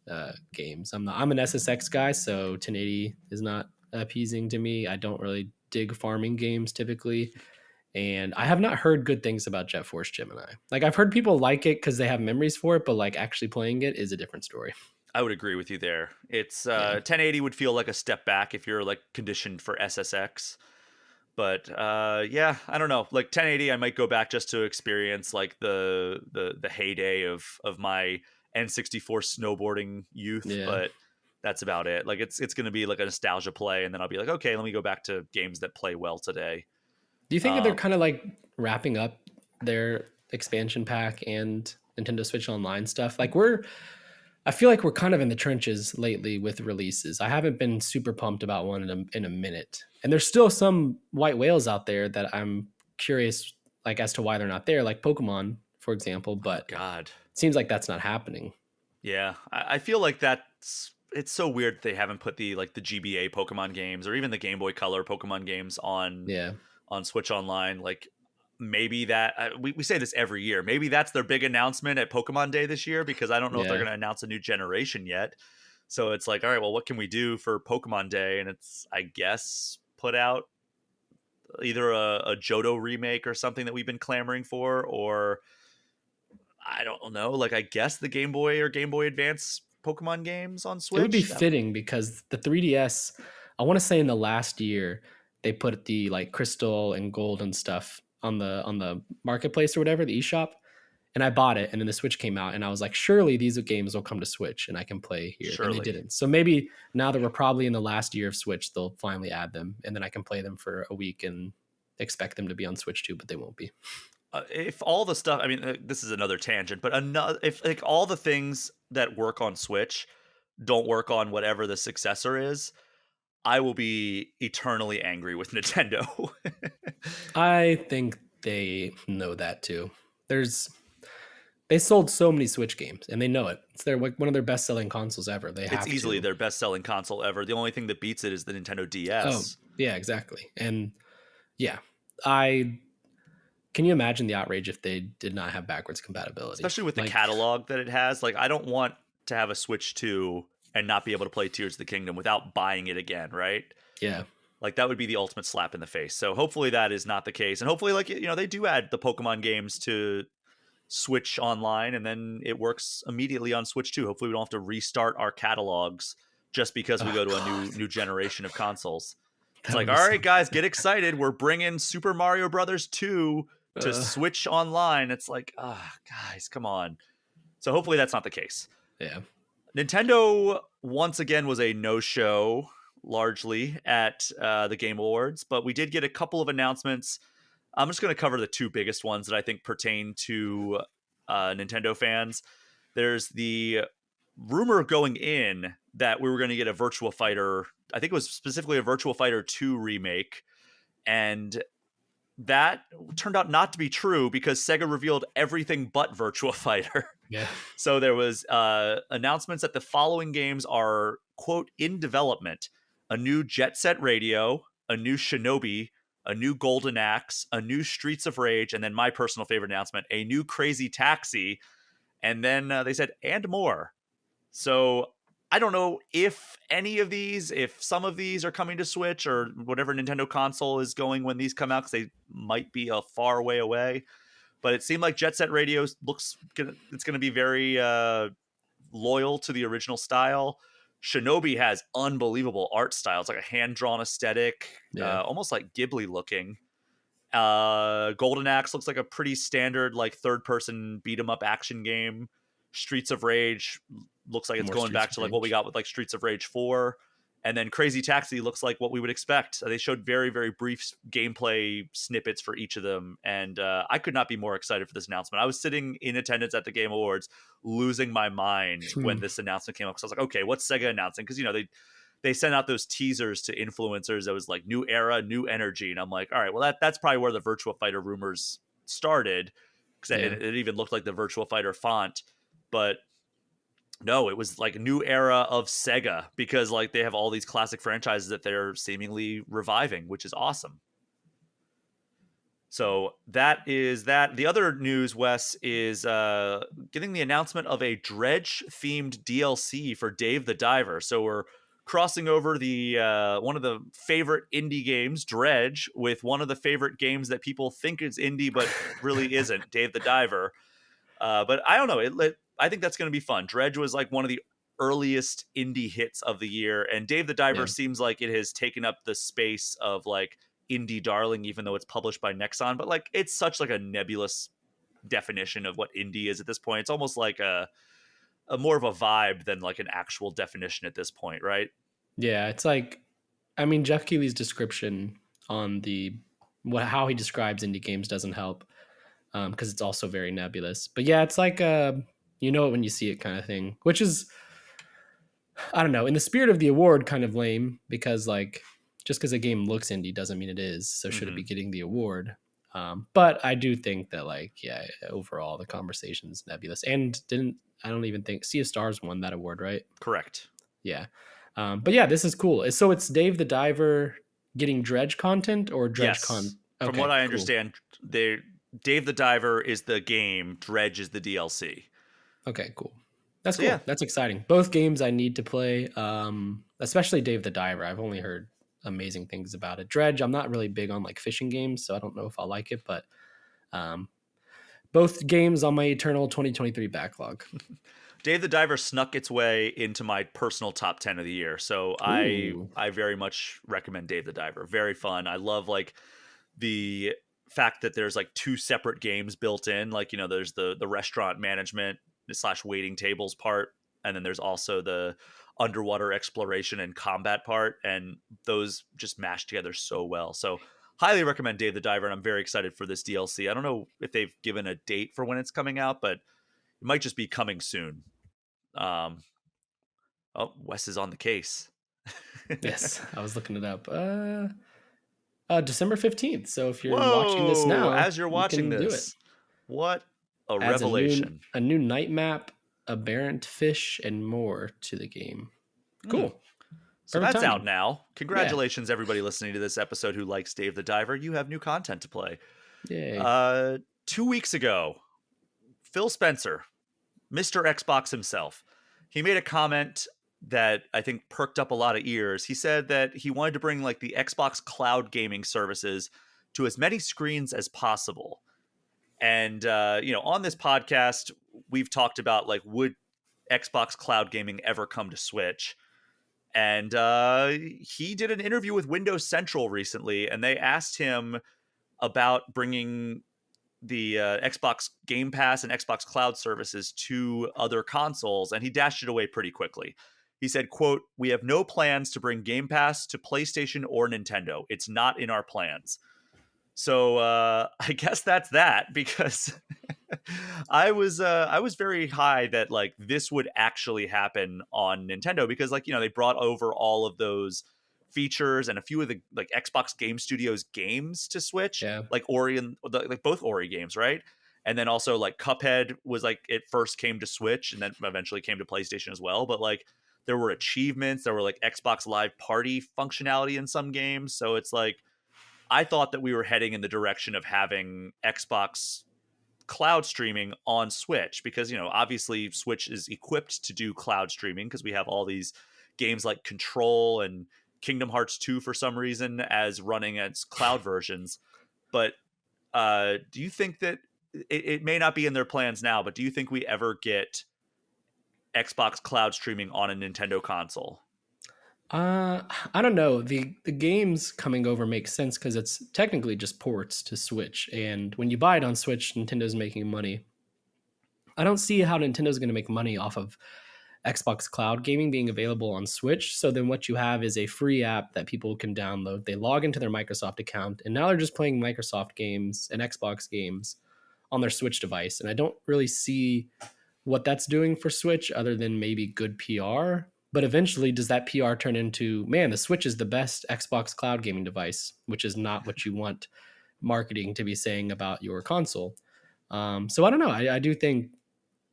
games. I'm an SSX guy, so 1080 is not appeasing to me. I don't really dig farming games typically. And I have not heard good things about Jet Force Gemini. Like I've heard people like it because they have memories for it, but like actually playing it is a different story. I would agree with you there. It's 1080 would feel like a step back if you're like conditioned for SSX. But yeah, I don't know. Like 1080, I might go back just to experience like the heyday of my N64 snowboarding youth. Yeah. But that's about it. Like it's going to be like a nostalgia play, and then I'll be like, okay, let me go back to games that play well today. Do you think that they're kind of like wrapping up their expansion pack and Nintendo Switch Online stuff? Like I feel like we're kind of in the trenches lately with releases. I haven't been super pumped about one in a minute. And there's still some white whales out there that I'm curious like as to why they're not there, like Pokemon, for example, but God, it seems like that's not happening. Yeah, I feel like it's so weird that they haven't put the GBA Pokemon games or even the Game Boy Color Pokemon games on Switch Online. Like maybe that we say this every year. Maybe that's their big announcement at Pokemon Day this year, because I don't know if they're going to announce a new generation yet. So it's like, all right, well, what can we do for Pokemon Day? And it's, I guess, put out either a Johto remake or something that we've been clamoring for, or I don't know, like I guess the Game Boy or Game Boy Advance Pokemon games on Switch. It would be fitting because the 3DS, I want to say in the last year, they put the like crystal and gold and stuff on the marketplace or whatever, the eShop. And I bought it, and then the Switch came out, and I was like, surely these games will come to Switch and I can play here. Surely. And they didn't. So maybe now that we're probably in the last year of Switch, they'll finally add them, and then I can play them for a week and expect them to be on Switch too, but they won't be. If all the stuff, I mean, this is another tangent, but if like all the things that work on Switch don't work on whatever the successor is, I will be eternally angry with Nintendo. I think they know that too. They sold so many Switch games, and they know it. It's their one of their best selling consoles ever. They It's have easily to. their best selling console ever. The only thing that beats it is the Nintendo Oh DS. yeah, exactly. And yeah, I can you imagine the outrage if they did not have backwards compatibility? Especially with the Like, catalog that it has. Like, I don't want to have a Switch 2 and not be able to play Tears of the Kingdom without buying it again, right? yeah. Like, that would be the ultimate slap in the face. So hopefully that is not the case. And hopefully, like, they do add the Pokemon games to Switch Online, and then it works immediately on Switch 2. Hopefully we don't have to restart our catalogs just because we Oh go to a god, new generation of consoles. It's that would like, be all so right, guys, good. get excited. We're bringing Super Mario Brothers 2 to Uh, Switch Online. It's like, guys, come on. So hopefully that's not the case. yeah. Nintendo once again was a no-show largely at the Game Awards, but we did get a couple of announcements. I'm just going to cover the two biggest ones that I think pertain to Nintendo fans. There's the rumor going in that we were going to get a Virtua Fighter. I think it was specifically a Virtua Fighter 2 remake, and that turned out not to be true because Sega revealed everything but Virtua Fighter. Yeah. So there was announcements that the following games are, quote, in development: a new Jet Set Radio, a new Shinobi, a new Golden Axe, a new Streets of Rage, and then my personal favorite announcement, a new Crazy Taxi. And then they said, and more. So I don't know if any of these, if some of these are coming to Switch or whatever Nintendo console is going when these come out, because they might be a far way away. But it seemed like Jet Set Radio it's going to be very loyal to the original style. Shinobi has unbelievable art style. It's like a hand drawn aesthetic, Yeah. almost like Ghibli looking. Golden Axe looks like a pretty standard like third person beat 'em up action game. Streets of Rage looks like it's More going Streets back of to like what we Rage. got with like Streets of Rage 4. And then Crazy Taxi looks like what we would expect. They showed very, very brief gameplay snippets for each of them. And I could not be more excited for this announcement. I was sitting in attendance at the Game Awards, losing my mind when this announcement came up. Because I was like, okay, what's Sega announcing? Because, they sent out those teasers to influencers that was like new era, new energy. And I'm like, all right, well, that's probably where the Virtua Fighter rumors started. Because Yeah. it even looked like the Virtua Fighter font. But no, it was like a new era of Sega because like they have all these classic franchises that they're seemingly reviving, which is awesome. So that is that. The other news, Wes, is getting the announcement of a Dredge themed DLC for Dave the Diver. So we're crossing over the one of the favorite indie games, Dredge, with one of the favorite games that people think is indie but really isn't, Dave the Diver. But I don't know. I think that's going to be fun. Dredge was like one of the earliest indie hits of the year, and Dave the Diver Yeah. seems like it has taken up the space of like indie darling, even though it's published by Nexon. But like, it's such like a nebulous definition of what indie is at this point. It's almost like a more of a vibe than like an actual definition at this point, right? Yeah. It's like, I mean, Jeff Keighley's description on how he describes indie games doesn't help because it's also very nebulous. But yeah, it's like you know it when you see it kind of thing, which is I don't know, in the spirit of the award, kind of lame because like just because a game looks indie doesn't mean it is. So should it be getting the award? But I do think that like yeah, overall the conversation's nebulous and I don't even think Sea of Stars won that award, right? Correct. Yeah. But yeah, this is cool. So it's Dave the Diver getting Dredge content or Dredge Yes. From what Okay, I cool. understand, Dave the Diver is the game, Dredge is the DLC. Okay, cool. That's So yeah, cool. That's exciting. Both games I need to play, especially Dave the Diver. I've only heard amazing things about it. Dredge, I'm not really big on like fishing games, so I don't know if I'll like it, but um, both games on my eternal 2023 backlog. Dave the Diver snuck its way into my personal top 10 of the year. So Ooh, I very much recommend Dave the Diver. Very fun. I love like the fact that there's like two separate games built in. Like, there's the restaurant management / waiting tables part, and then there's also the underwater exploration and combat part, and those just mash together so well. So highly recommend Dave the Diver, and I'm very excited for this DLC. I don't know if they've given a date for when it's coming out, but it might just be coming soon. Um, oh, Wes is on the case. yes, I was looking it up. December 15th. So if you're watching this Whoa, now, as you're you watching can do it. this, what? A Adds revelation. a new night map, aberrant fish, and more to the game. Hmm. Cool. So Perfect that's out timing. now. Yeah. Congratulations, everybody listening to this episode who likes Dave the Diver. You have new content to play. Yay. 2 weeks ago, Phil Spencer, Mr. Xbox himself, he made a comment that I think perked up a lot of ears. He said that he wanted to bring like the Xbox cloud gaming services to as many screens as possible. And on this podcast, we've talked about like, would Xbox cloud gaming ever come to Switch? And he did an interview with Windows Central recently, and they asked him about bringing the Xbox Game Pass and Xbox Cloud services to other consoles, and he dashed it away pretty quickly. He said, quote, "We have no plans to bring Game Pass to PlayStation or Nintendo. It's not in our plans." So I guess that's that, because I was very high that like this would actually happen on Nintendo, because like they brought over all of those features and a few of the like Xbox Game Studios games to Switch, Yeah. like Ori and like both Ori games, right? And then also like Cuphead was like, it first came to Switch and then eventually came to PlayStation as well. But like there were achievements, there were like Xbox Live Party functionality in some games. So it's like I thought that we were heading in the direction of having Xbox cloud streaming on Switch, because obviously Switch is equipped to do cloud streaming because we have all these games like Control and Kingdom Hearts 2 for some reason as running as cloud versions. But do you think that it may not be in their plans now, but do you think we ever get Xbox cloud streaming on a Nintendo console? I don't know. The games coming over makes sense because it's technically just ports to Switch, and when you buy it on Switch, Nintendo's making money. I don't see how Nintendo's going to make money off of Xbox Cloud Gaming being available on Switch. So then what you have is a free app that people can download. They log into their Microsoft account, and now they're just playing Microsoft games and Xbox games on their Switch device. And I don't really see what that's doing for Switch other than maybe good PR. But eventually, does that PR turn into, man, the Switch is the best Xbox cloud gaming device, which is not what you want marketing to be saying about your console. So I don't know. I do think,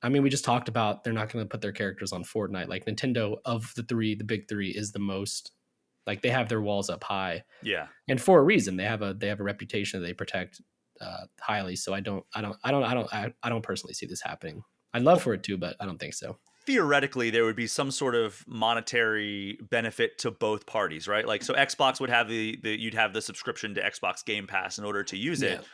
I mean, we just talked about they're not going to put their characters on Fortnite. Like Nintendo, of the three, the big three, is the most, like they have their walls up high. Yeah. And for a reason. They have a reputation that they protect highly. So I don't personally see this happening. I'd love for it to, but I don't think so. Theoretically, there would be some sort of monetary benefit to both parties, right? Like, so Xbox would have you'd have the subscription to Xbox Game Pass in order to use it.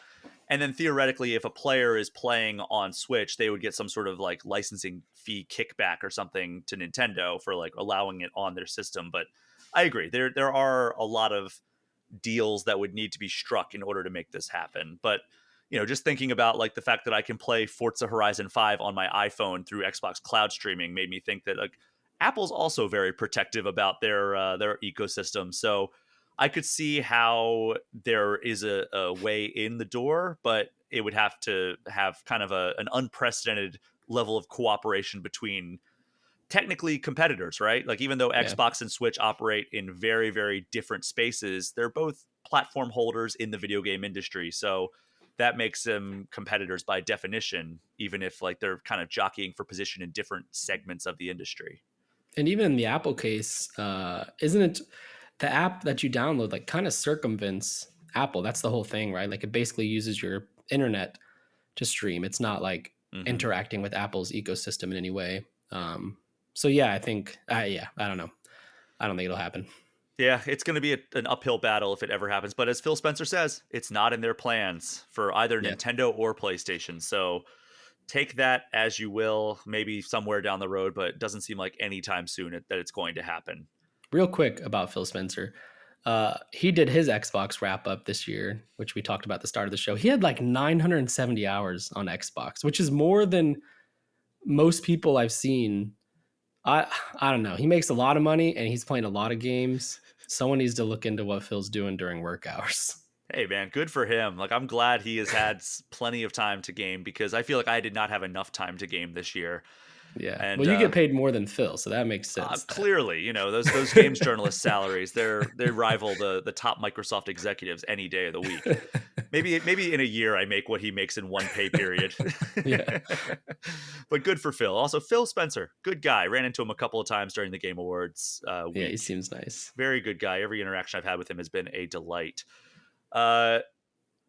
And then theoretically, if a player is playing on Switch, they would get some sort of like licensing fee kickback or something to Nintendo for like allowing it on their system. But I agree. There are a lot of deals that would need to be struck in order to make this happen. But just thinking about like the fact that I can play Forza Horizon 5 on my iPhone through Xbox Cloud streaming made me think that like Apple's also very protective about their ecosystem. So I could see how there is a way in the door, but it would have to have kind of an unprecedented level of cooperation between technically competitors, right? Like even though Xbox and Switch operate in very, very different spaces, they're both platform holders in the video game industry. So that makes them competitors by definition, even if like they're kind of jockeying for position in different segments of the industry. And even in the Apple case, isn't it the app that you download like kind of circumvents Apple? That's the whole thing, right? Like it basically uses your internet to stream. It's not like interacting with Apple's ecosystem in any way. So yeah, I think, I don't know. I don't think it'll happen. Yeah, it's going to be an uphill battle if it ever happens. But as Phil Spencer says, it's not in their plans for either Nintendo or PlayStation. So take that as you will, maybe somewhere down the road, but it doesn't seem like anytime soon that it's going to happen. Real quick about Phil Spencer. He did his Xbox wrap up this year, which we talked about at the start of the show. He had like 970 hours on Xbox, which is more than most people I've seen. I don't know. He makes a lot of money and he's playing a lot of games. Someone needs to look into what Phil's doing during work hours. Hey man, good for him. Like I'm glad he has had plenty of time to game, because I feel like I did not have enough time to game this year. Yeah. And well, you get paid more than Phil, so that makes sense. Clearly, those games journalist salaries, they rival the top Microsoft executives any day of the week. maybe in a year I make what he makes in one pay period. Yeah. But good for Phil. Also, Phil Spencer, good guy. Ran into him a couple of times during the Game Awards Yeah, he week. seems nice. Very good guy. Every interaction I've had with him has been a delight. Uh,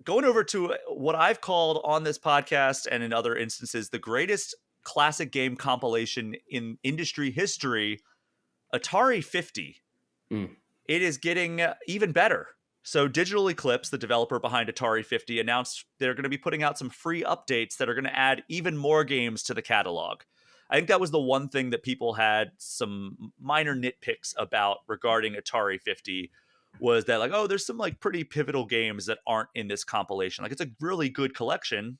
Going over to what I've called on this podcast and in other instances the greatest classic game compilation in industry history, Atari 50. Mm. It is getting even better. So Digital Eclipse, the developer behind Atari 50, announced they're going to be putting out some free updates that are going to add even more games to the catalog. I think that was the one thing that people had some minor nitpicks about regarding Atari 50 was that like, oh, there's some like pretty pivotal games that aren't in this compilation. Like it's a really good collection,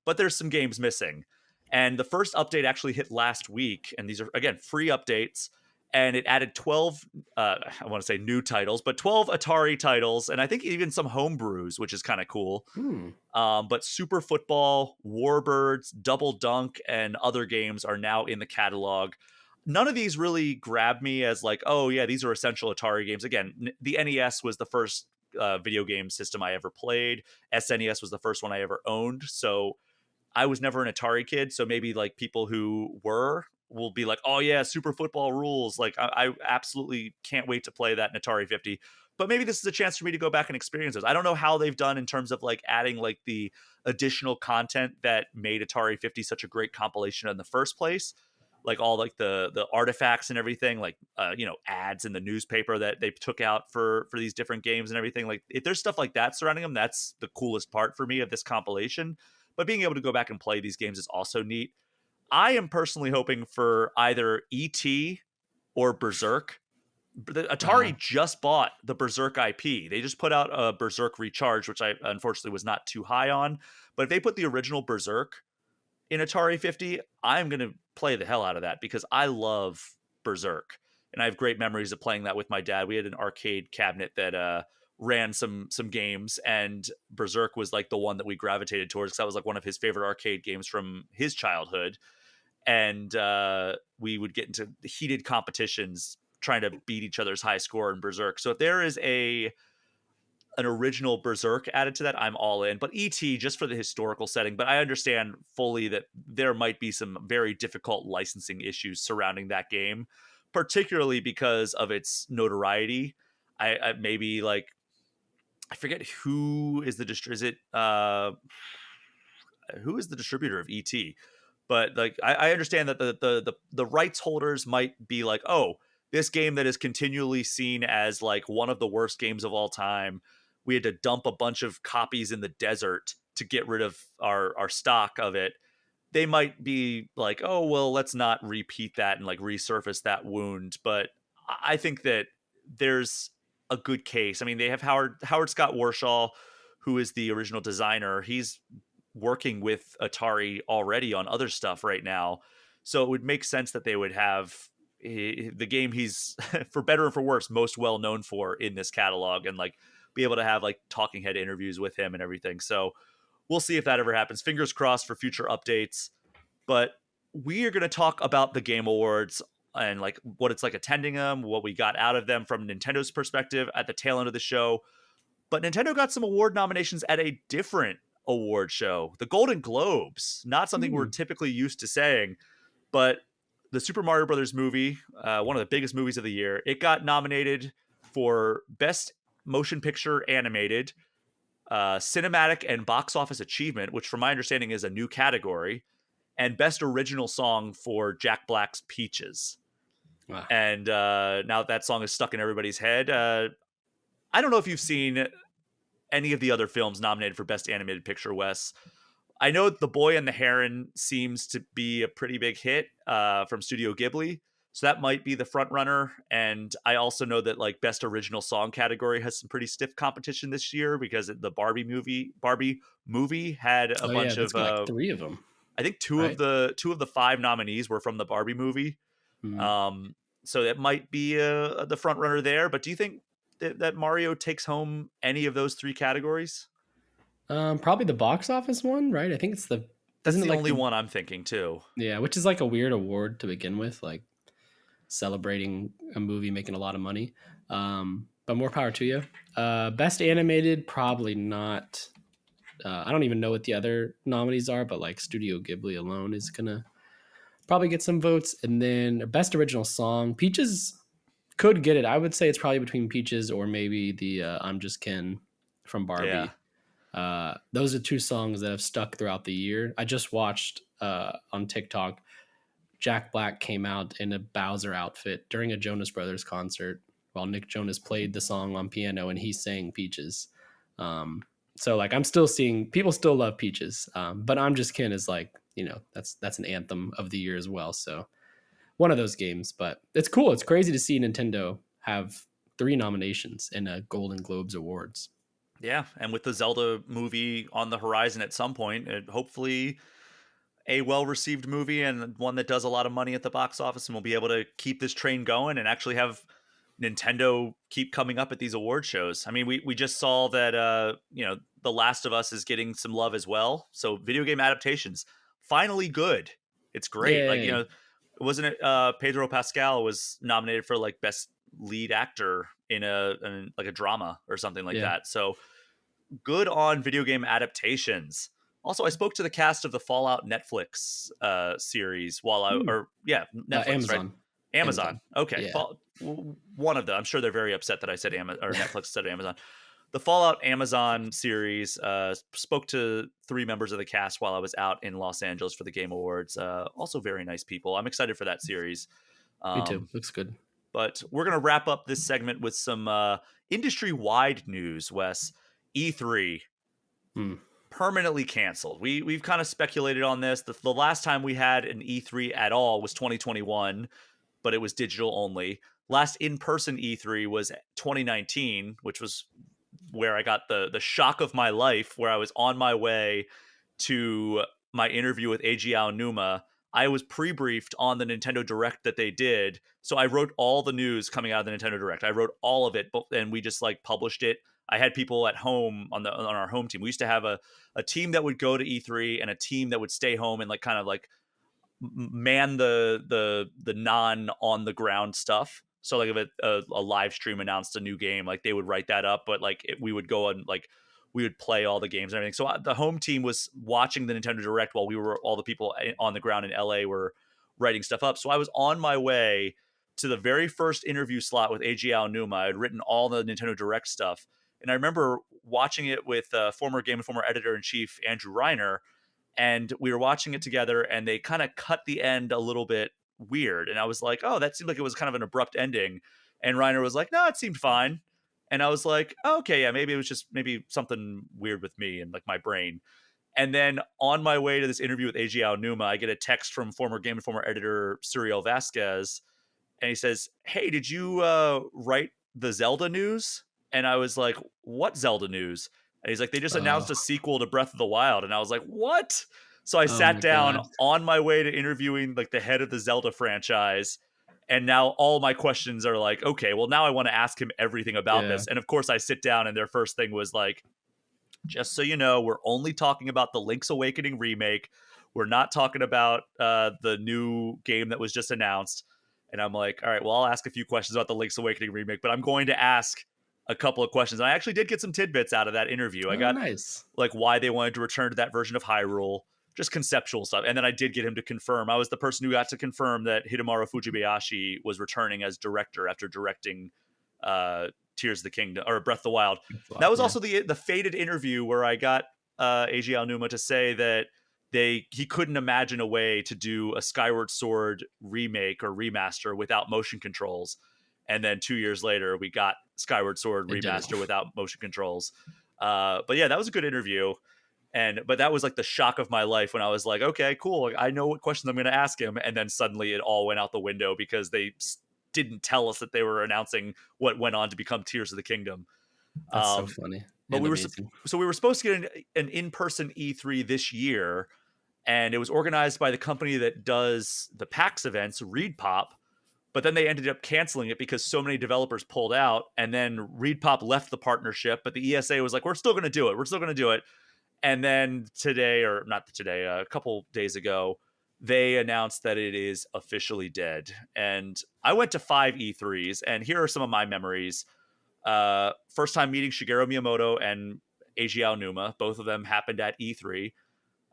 but there's some games missing. And the first update actually hit last week. And these are, again, free updates. And it added 12, I want to say new titles, but 12 Atari titles. And I think even some homebrews, which is kind of cool. Hmm. But Super Football, Warbirds, Double Dunk, and other games are now in the catalog. None of these really grabbed me as like, oh, yeah, these are essential Atari games. Again, the NES was the first video game system I ever played. SNES was the first one I ever owned. So I was never an Atari kid, so maybe like people who were will be like, "Oh yeah, Super Football rules!" Like I absolutely can't wait to play that in Atari 50. But maybe this is a chance for me to go back and experience those. I don't know how they've done in terms of like adding like the additional content that made Atari 50 such a great compilation in the first place. Like all like the artifacts and everything, like ads in the newspaper that they took out for these different games and everything. Like if there's stuff like that surrounding them, that's the coolest part for me of this compilation. But being able to go back and play these games is also neat. I am personally hoping for either ET or Berserk. The Uh-huh. Atari just bought the Berserk IP. They just put out a Berserk Recharge, which I unfortunately was not too high on. But if they put the original Berserk in Atari 50, I'm going to play the hell out of that because I love Berserk. And I have great memories of playing that with my dad. We had an arcade cabinet that ran some games, and Berserk was like the one that we gravitated towards because that was like one of his favorite arcade games from his childhood. And we would get into heated competitions trying to beat each other's high score in Berserk. So if there is an original Berserk added to that, I'm all in. But ET just for the historical setting. But I understand fully that there might be some very difficult licensing issues surrounding that game, particularly because of its notoriety. I maybe like I forget who is the is it who is the distributor of ET, but like I understand that the rights holders might be like, oh, this game that is continually seen as like one of the worst games of all time, we had to dump a bunch of copies in the desert to get rid of our stock of it. They might be like, oh well, let's not repeat that and like resurface that wound. But I think that there's a good case. I mean, they have Howard Scott Warshaw, who is the original designer. He's working with Atari already on other stuff right now. So it would make sense that they would have the game he's for better and for worse most well known for in this catalog and like be able to have like talking head interviews with him and everything. So we'll see if that ever happens. Fingers crossed for future updates. But we are going to talk about the Game Awards and like what it's like attending them, what we got out of them from Nintendo's perspective at the tail end of the show. But Nintendo got some award nominations at a different award show, the Golden Globes. Not something we're Hmm. typically used to saying, but the Super Mario Brothers movie, one of the biggest movies of the year, it got nominated for Best Motion Picture Animated, Cinematic and Box Office Achievement, which from my understanding is a new category, and Best Original Song for Jack Black's Peaches. Wow. And now that song is stuck in everybody's head. I don't know if you've seen any of the other films nominated for Best Animated Picture, Wes. I know The Boy and the Heron seems to be a pretty big hit from Studio Ghibli, so that might be the front runner. And I also know that like Best Original Song category has some pretty stiff competition this year because the Barbie movie had a Oh yeah, bunch that's of got like 3 of them, I think right? two of the 5 nominees were from the Barbie movie. Hmm. Um, so that might be the front runner there. But do you think that Mario takes home any of those 3 categories? Probably the box office one, right? I think it's the That's isn't it the like only the one I'm thinking too. yeah, which is like a weird award to begin with, like celebrating a movie making a lot of money. But more power to you. Best animated, probably not. I don't even know what the other nominees are, but like Studio Ghibli alone is gonna probably get some votes. And then best original song, Peaches could get it. I would say it's probably between Peaches or maybe the I'm Just Ken from Yeah. Barbie. Those are two songs that have stuck throughout the year. I just watched on TikTok, Jack Black came out in a Bowser outfit during a Jonas Brothers concert while Nick Jonas played the song on piano and he sang Peaches. Um, so like I'm still seeing people still love Peaches, but I'm Just Ken is like, you know, that's an anthem of the year as well. So one of those games, but it's cool. It's crazy to see Nintendo have 3 nominations in a Golden Globes Awards. Yeah, and with the Zelda movie on the horizon at some point, hopefully a well-received movie and one that does a lot of money at the box office, and we'll be able to keep this train going and actually have Nintendo keep coming up at these award shows. I mean, we just saw that The Last of Us is getting some love as well. So video game adaptations finally good. It's great. Like, Yay. wasn't it Pedro Pascal was nominated for like best lead actor in like a drama or something like Yeah. that. So good on video game adaptations. Also, I spoke to the cast of the Fallout Netflix series Netflix, right? Amazon. Amazon. Okay. Yeah. One of them. I'm sure they're very upset that I said Netflix instead of Amazon. The Fallout Amazon series spoke to 3 members of the cast while I was out in Los Angeles for the Game Awards. Also very nice people. I'm excited for that series. Me too. Looks good. But we're going to wrap up this segment with some industry-wide news, Wes. E3 permanently canceled. We've kind of speculated on this. The last time we had an E3 at all was 2021, but it was digital only. Last in-person E3 was 2019, which was where I got the shock of my life, where I was on my way to my interview with Eiji Aonuma. I was pre-briefed on the Nintendo Direct that they did. So I wrote all the news coming out of the Nintendo Direct. I wrote all of it, and we just like published it. I had people at home on our home team. We used to have a team that would go to E3 and a team that would stay home and like kind of like man the non on the ground stuff. So like if a live stream announced a new game, like they would write that up, but like we would go and like we would play all the games and everything. So the home team was watching the Nintendo Direct while all the people on the ground in LA were writing stuff up. So I was on my way to the very first interview slot with Eiji Aonuma. I had written all the Nintendo Direct stuff. And I remember watching it with former Game Informer editor-in-chief Andrew Reiner, and we were watching it together, and they kind of cut the end a little bit weird. And I was like, oh, that seemed like it was kind of an abrupt ending. And Reiner was like, no, it seemed fine. And I was like, oh, okay, yeah, maybe it was just maybe something weird with me and like my brain. And then on my way to this interview with Eiji Aonuma, I get a text from former Game Informer editor Suriel Vasquez, and he says, hey, did you write the Zelda news? And I was like, what Zelda news? And he's like, they just announced a sequel to Breath of the Wild. And I was like, what? So I sat down God. on my way to interviewing like the head of the Zelda franchise. And now all my questions are like, okay, well, now I want to ask him everything about this. And of course, I sit down and their first thing was like, just so you know, we're only talking about the Link's Awakening remake. We're not talking about the new game that was just announced. And I'm like, all right, well, I'll ask a few questions about the Link's Awakening remake, but I'm going to ask a couple of questions. And I actually did get some tidbits out of that interview. I got nice. like why they wanted to return to that version of Hyrule, just conceptual stuff. And then I did get him to confirm. I was the person who got to confirm that Hidemaro Fujibayashi was returning as director after directing Tears of the Kingdom or Breath of the Wild. That was also the fated interview where I got Eiji Aonuma to say that he couldn't imagine a way to do a Skyward Sword remake or remaster without motion controls. And then 2 years later, we got Skyward Sword remaster without motion controls. But yeah, that was a good interview. But that was like the shock of my life when I was like, okay, cool. I know what questions I'm going to ask him. And then suddenly it all went out the window because they didn't tell us that they were announcing what went on to become Tears of the Kingdom. That's so funny. But we were supposed to get an in-person E3 this year, and it was organized by the company that does the PAX events, ReedPop. But then they ended up canceling it because so many developers pulled out, and then ReedPop left the partnership. But the ESA was like, we're still going to do it. We're still going to do it. And then a couple days ago, they announced that it is officially dead. And I went to 5 E3s, and here are some of my memories. First time meeting Shigeru Miyamoto and Eiji Aonuma. Both of them happened at E3.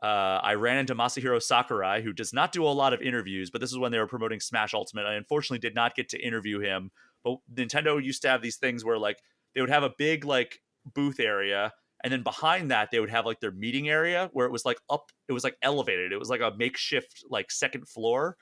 I ran into Masahiro Sakurai, who does not do a lot of interviews, but this is when they were promoting Smash Ultimate. I unfortunately did not get to interview him, but Nintendo used to have these things where like they would have a big like booth area, and then behind that they would have like their meeting area where it was like up, it was like elevated. It was like a makeshift like second floor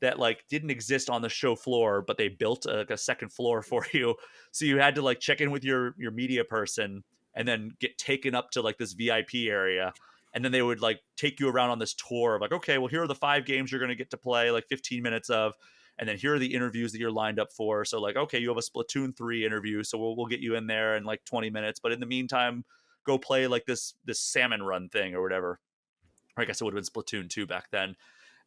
that like didn't exist on the show floor, but they built a second floor for you. So you had to like check in with your media person and then get taken up to like this VIP area. And then they would like take you around on this tour of like, okay, well, here are the 5 games you're going to get to play, like 15 minutes of, and then here are the interviews that you're lined up for. So like, okay, you have a Splatoon 3 interview, so we'll get you in there in like 20 minutes. But in the meantime, go play like this salmon run thing or whatever. Or I guess it would have been Splatoon 2 back then.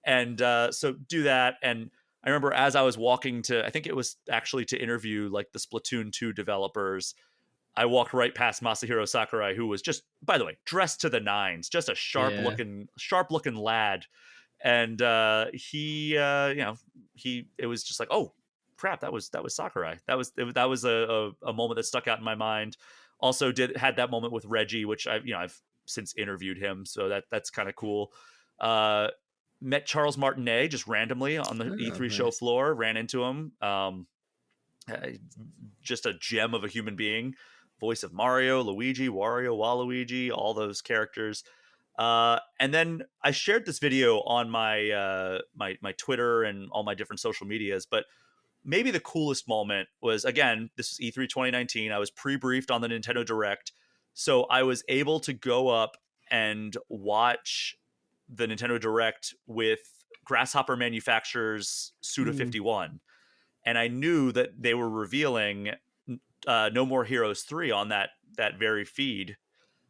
And so do that. And I remember as I was walking to, I think it was actually to interview like the Splatoon 2 developers, I walked right past Masahiro Sakurai, who was just, by the way, dressed to the nines, just a sharp looking lad. And it was just like, oh crap, that was Sakurai. That was a moment that stuck out in my mind. Also had that moment with Reggie, which I've since interviewed him, so that's kind of cool. Met Charles Martinet just randomly on the E3 show floor, ran into him. Just a gem of a human being. Voice of Mario, Luigi, Wario, Waluigi, all those characters. And then I shared this video on my my Twitter and all my different social medias. But maybe the coolest moment was, again, this is E3 2019. I was pre-briefed on the Nintendo Direct, so I was able to go up and watch the Nintendo Direct with Grasshopper Manufacturers Suda 51. And I knew that they were revealing No More Heroes 3 on that very feed.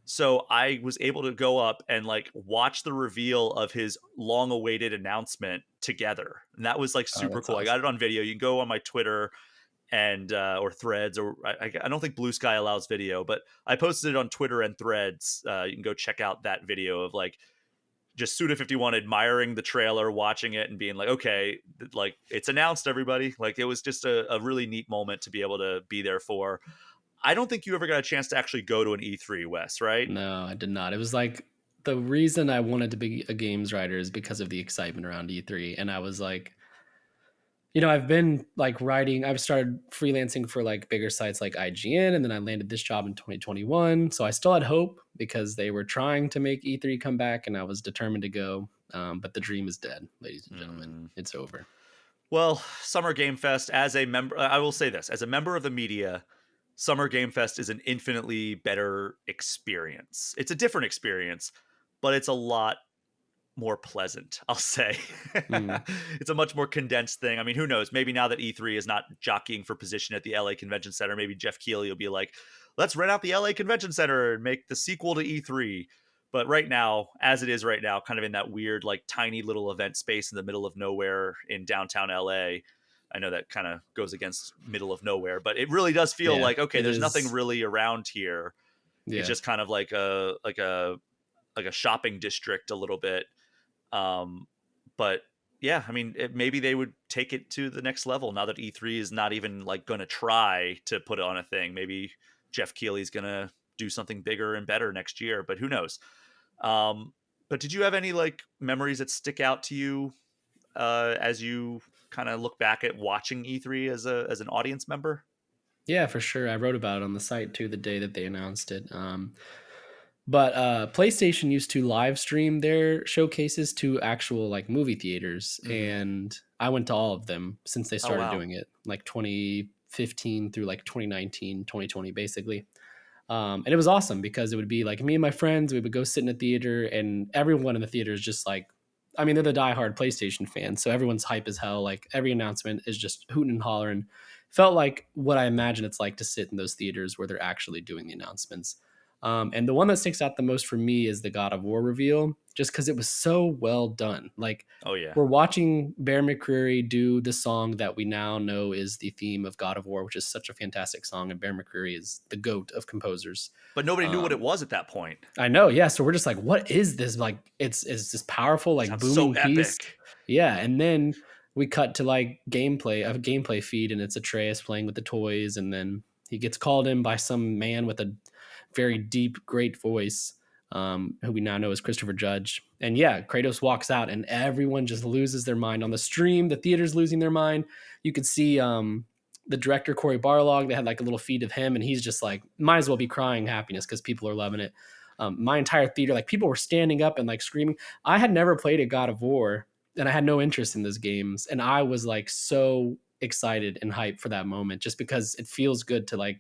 So I was able to go up and like watch the reveal of his long awaited announcement together. And that was like super cool. Awesome. I got it on video. You can go on my Twitter and or Threads, or I don't think Blue Sky allows video, but I posted it on Twitter and Threads. You can go check out that video of like just Suda51 admiring the trailer, watching it and being like, okay, like it's announced, everybody. Like it was just a really neat moment to be able to be there for. I don't think you ever got a chance to actually go to an E3, Wes, right? No, I did not. It was like the reason I wanted to be a games writer is because of the excitement around E3. And I was like, I've been like writing, I've started freelancing for like bigger sites like IGN, and then I landed this job in 2021. So I still had hope because they were trying to make E3 come back, and I was determined to go. But the dream is dead, ladies and gentlemen. It's over. Well, Summer Game Fest, as a member, I will say this, as a member of the media, Summer Game Fest is an infinitely better experience. It's a different experience, but it's a lot more pleasant, I'll say. It's a much more condensed thing. I mean, who knows? Maybe now that E3 is not jockeying for position at the LA Convention Center, maybe Jeff Keighley will be like, let's rent out the LA Convention Center and make the sequel to E3. But right now, as it is right now, kind of in that weird, like tiny little event space in the middle of nowhere in downtown LA. I know that kind of goes against middle of nowhere, but it really does feel like, okay, there's nothing really around here. It's just kind of like a shopping district a little bit. But yeah, I mean, maybe they would take it to the next level now that E3 is not even like going to try to put it on a thing. Maybe Jeff Keighley's going to do something bigger and better next year, but who knows? But did you have any like memories that stick out to you as you kind of look back at watching E3 as an audience member? Yeah, for sure. I wrote about it on the site too the day that they announced it. But PlayStation used to live stream their showcases to actual like movie theaters, and I went to all of them since they started doing it, like 2015 through like 2019, 2020, basically. And it was awesome because it would be like me and my friends, we would go sit in a theater, and everyone in the theater is just like, I mean, they're the diehard PlayStation fans, so everyone's hype as hell. Like every announcement is just hooting and hollering. Felt like what I imagine it's like to sit in those theaters where they're actually doing the announcements. And the one that sticks out the most for me is the God of War reveal, just because it was so well done. Like, we're watching Bear McCreary do the song that we now know is the theme of God of War, which is such a fantastic song. And Bear McCreary is the GOAT of composers. But nobody knew what it was at that point. I know. Yeah. So we're just like, what is this? Like, it's this powerful, like booming piece. Yeah. And then we cut to like a gameplay feed, and it's Atreus playing with the toys. And then He gets called in by some man with a very deep, great voice, who we now know as Christopher Judge. And yeah, Kratos walks out and everyone just loses their mind on the stream. The theater's losing their mind. You could see the director, Corey Barlog, they had like a little feed of him, and he's just like, might as well be crying happiness because people are loving it. My entire theater, like people were standing up and like screaming. I had never played a God of War and I had no interest in those games. And I was like so excited and hyped for that moment just because it feels good to like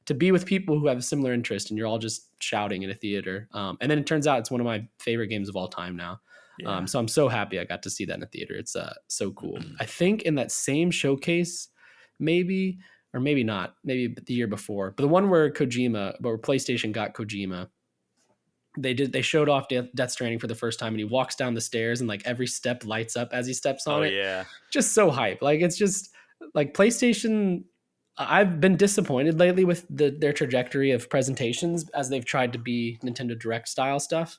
to be with people who have a similar interest and you're all just shouting in a theater. And then it turns out it's one of my favorite games of all time now. Yeah. So I'm so happy I got to see that in the theater. It's so cool. I think in that same showcase, maybe, or maybe not, maybe the year before, but the one where PlayStation got Kojima, they showed off Death Stranding for the first time, and he walks down the stairs and like every step lights up as he steps on it. Yeah. Just so hype. Like it's just like PlayStation. I've been disappointed lately with their trajectory of presentations as they've tried to be Nintendo Direct style stuff,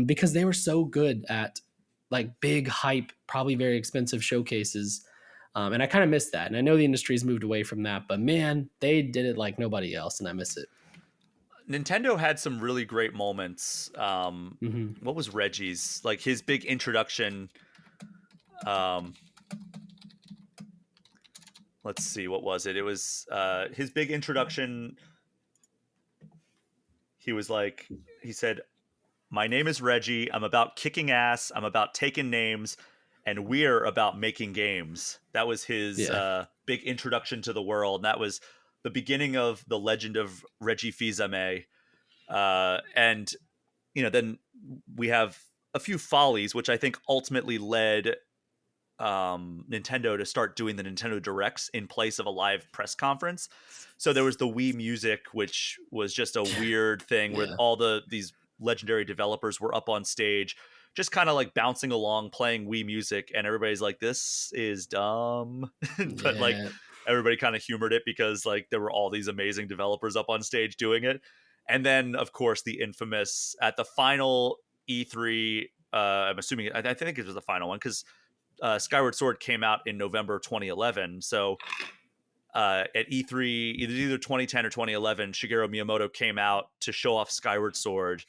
because they were so good at like big hype, probably very expensive showcases. And I kind of miss that. And I know the industry's moved away from that, but man, they did it like nobody else, and I miss it. Nintendo had some really great moments. What was Reggie's? Like his big introduction. Let's see, what was it? It was his big introduction. He said, "My name is Reggie. I'm about kicking ass. I'm about taking names, and we're about making games." That was his big introduction to the world. And that was the beginning of the legend of Reggie Fils-Aimé. And, then we have a few follies, which I think ultimately led Nintendo to start doing the Nintendo Directs in place of a live press conference. So there was the Wii Music, which was just a weird thing where all these legendary developers were up on stage, just kind of like bouncing along, playing Wii Music, and everybody's like, "This is dumb," but like everybody kind of humored it because like there were all these amazing developers up on stage doing it. And then, of course, the infamous at the final E3. I'm assuming I think it was the final one because Skyward Sword came out in November 2011. So at E3, either 2010 or 2011, Shigeru Miyamoto came out to show off Skyward Sword,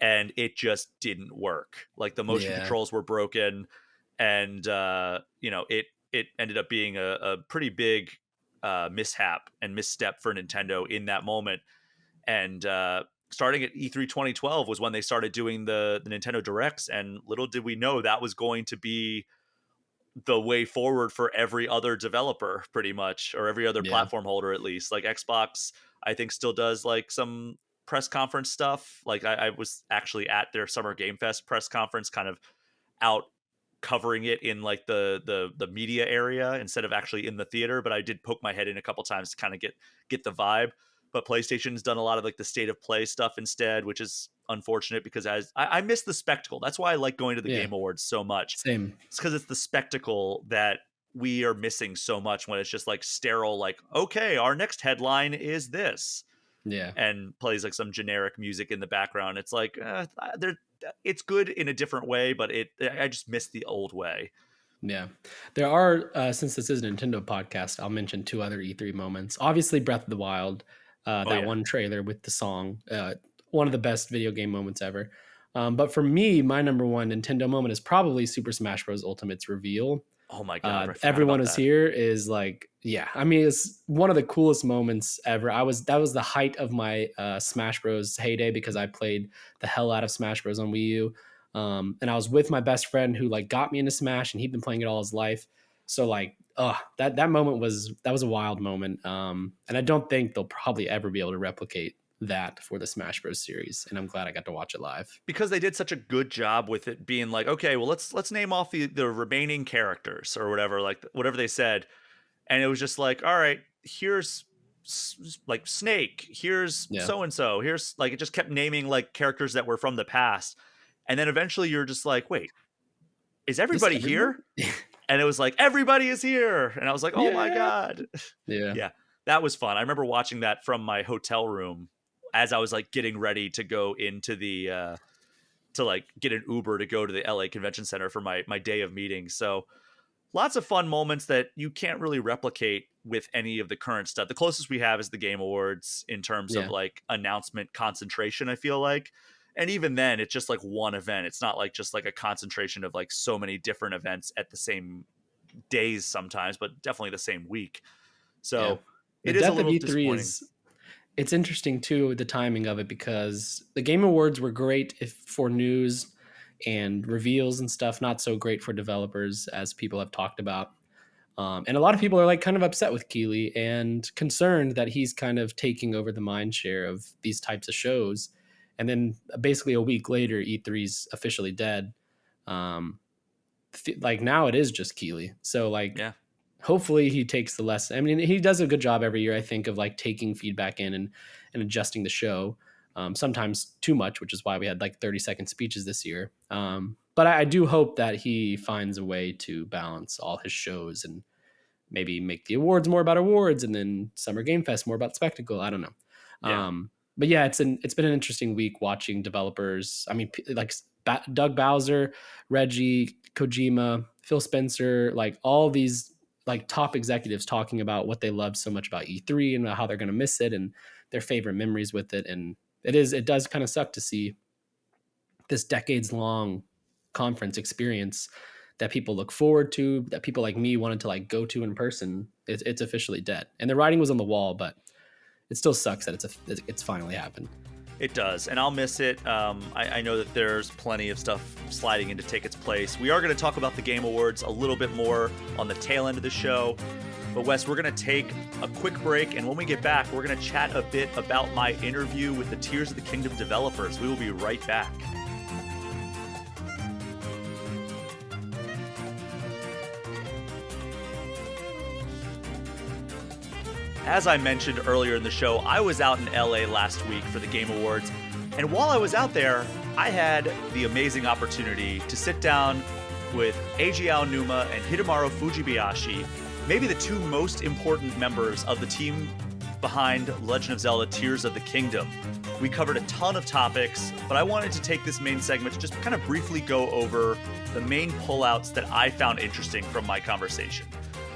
and it just didn't work. Like the motion controls were broken, and it ended up being a pretty big mishap and misstep for Nintendo in that moment. And starting at E3 2012 was when they started doing the Nintendo Directs, and little did we know that was going to be the way forward for every other developer, pretty much, or every other platform holder, at least. Like Xbox, I think, still does like some press conference stuff. Like I was actually at their Summer Game Fest press conference, kind of out covering it in like the media area instead of actually in the theater. But I did poke my head in a couple times to kind of get the vibe. But PlayStation's done a lot of like the state of play stuff instead, which is unfortunate because I miss the spectacle. That's why I like going to the Game Awards so much. Same. It's because it's the spectacle that we are missing so much when it's just like sterile, like, okay, our next headline is this. Yeah. And plays like some generic music in the background. It's like, it's good in a different way, but I just miss the old way. Yeah. There are, since this is a Nintendo podcast, I'll mention two other E3 moments. Obviously, Breath of the Wild, one trailer with the song, one of the best video game moments ever. But for me, my number one Nintendo moment is probably Super Smash Bros. Ultimate's reveal. Oh my God. Everyone is here is like, I mean, it's one of the coolest moments ever. That was the height of my Smash Bros. Heyday because I played the hell out of Smash Bros. On Wii U. And I was with my best friend who like got me into Smash, and he'd been playing it all his life. So like, that moment was a wild moment. And I don't think they'll probably ever be able to replicate that for the Smash Bros. Series, and I'm glad I got to watch it live because they did such a good job with it being like, okay, well let's name off the remaining characters or whatever, like whatever they said, and it was just like, all right, here's like Snake, here's so and so, here's like, it just kept naming like characters that were from the past, and then eventually you're just like, wait, is everybody here? And it was like, everybody is here, and I was like, oh my God. Yeah, that was fun. I remember watching that from my hotel room as I was like getting ready to go into the to like get an Uber to go to the LA Convention Center for my day of meetings. So lots of fun moments that you can't really replicate with any of the current stuff. The closest we have is the Game Awards in terms of Yeah. like announcement concentration, I feel like. And even then, it's just like one event. It's not like just like a concentration of like so many different events at the same days sometimes, but definitely the same week. Yeah. So The it is a death of little E3 disappointing. is, it's interesting too, the timing of it, because the Game Awards were great if for news and reveals and stuff, not so great for developers, as people have talked about. And a lot of people are like kind of upset with Keeley and concerned that he's kind of taking over the mind share of these types of shows. And then basically a week later, E3's officially dead. Um, like now it is just Keeley. So like Yeah. hopefully he takes the lesson. I mean, he does a good job every year, I think, of like taking feedback in and adjusting the show. Sometimes too much, which is why we had like 30-second speeches this year. But I do hope that he finds a way to balance all his shows and maybe make the awards more about awards and then Summer Game Fest more about spectacle. I don't know. Yeah. But yeah, it's been an interesting week watching developers. I mean, like Doug Bowser, Reggie, Kojima, Phil Spencer, like all these like top executives talking about what they loved so much about E3 and how they're going to miss it and their favorite memories with it. And it does kind of suck to see this decades long conference experience that people look forward to, that people like me wanted to like go to in person. It's officially dead. And the writing was on the wall, but it still sucks that it's finally happened. It does, and I'll miss it. I know that there's plenty of stuff sliding in to take its place. We are going to talk about the Game Awards a little bit more on the tail end of the show. But Wes, we're going to take a quick break, and when we get back, we're going to chat a bit about my interview with the Tears of the Kingdom developers. We will be right back. As I mentioned earlier in the show, I was out in LA last week for the Game Awards, and while I was out there, I had the amazing opportunity to sit down with Eiji Aonuma and Hidemaro Fujibayashi, maybe the two most important members of the team behind Legend of Zelda Tears of the Kingdom. We covered a ton of topics, but I wanted to take this main segment to just kind of briefly go over the main pullouts that I found interesting from my conversation.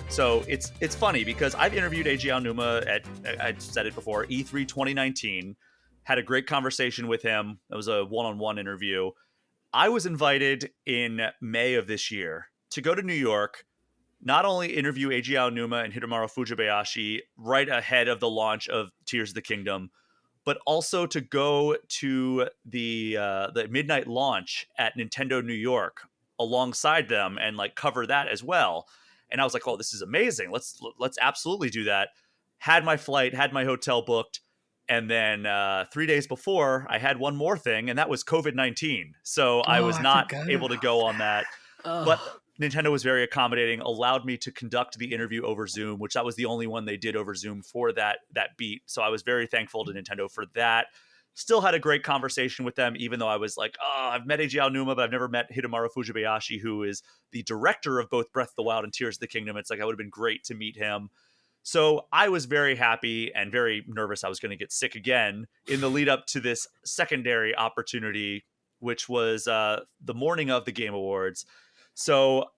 So it's funny because I've interviewed Eiji Aonuma at, I said it before, E3 2019, had a great conversation with him. It was a one-on-one interview. I was invited in May of this year to go to New York, not only interview Eiji Aonuma and Hidemaro Fujibayashi right ahead of the launch of Tears of the Kingdom, but also to go to the midnight launch at Nintendo New York alongside them and like cover that as well. And I was like, oh, this is amazing. Let's absolutely do that. Had my flight, had my hotel booked. And then 3 days before, I had one more thing, and that was COVID-19. So I was I not forgot able to about go on that. But Oh, Nintendo was very accommodating, allowed me to conduct the interview over Zoom, which that was the only one they did over Zoom for that beat. So I was very thankful to Nintendo for that. Still had a great conversation with them, even though I was like, oh, I've met Eiji Aonuma, but I've never met Hidemaro Fujibayashi, who is the director of both Breath of the Wild and Tears of the Kingdom. It's like, I would have been great to meet him. So I was very happy and very nervous I was going to get sick again in the lead up to this secondary opportunity, which was the morning of the Game Awards. So,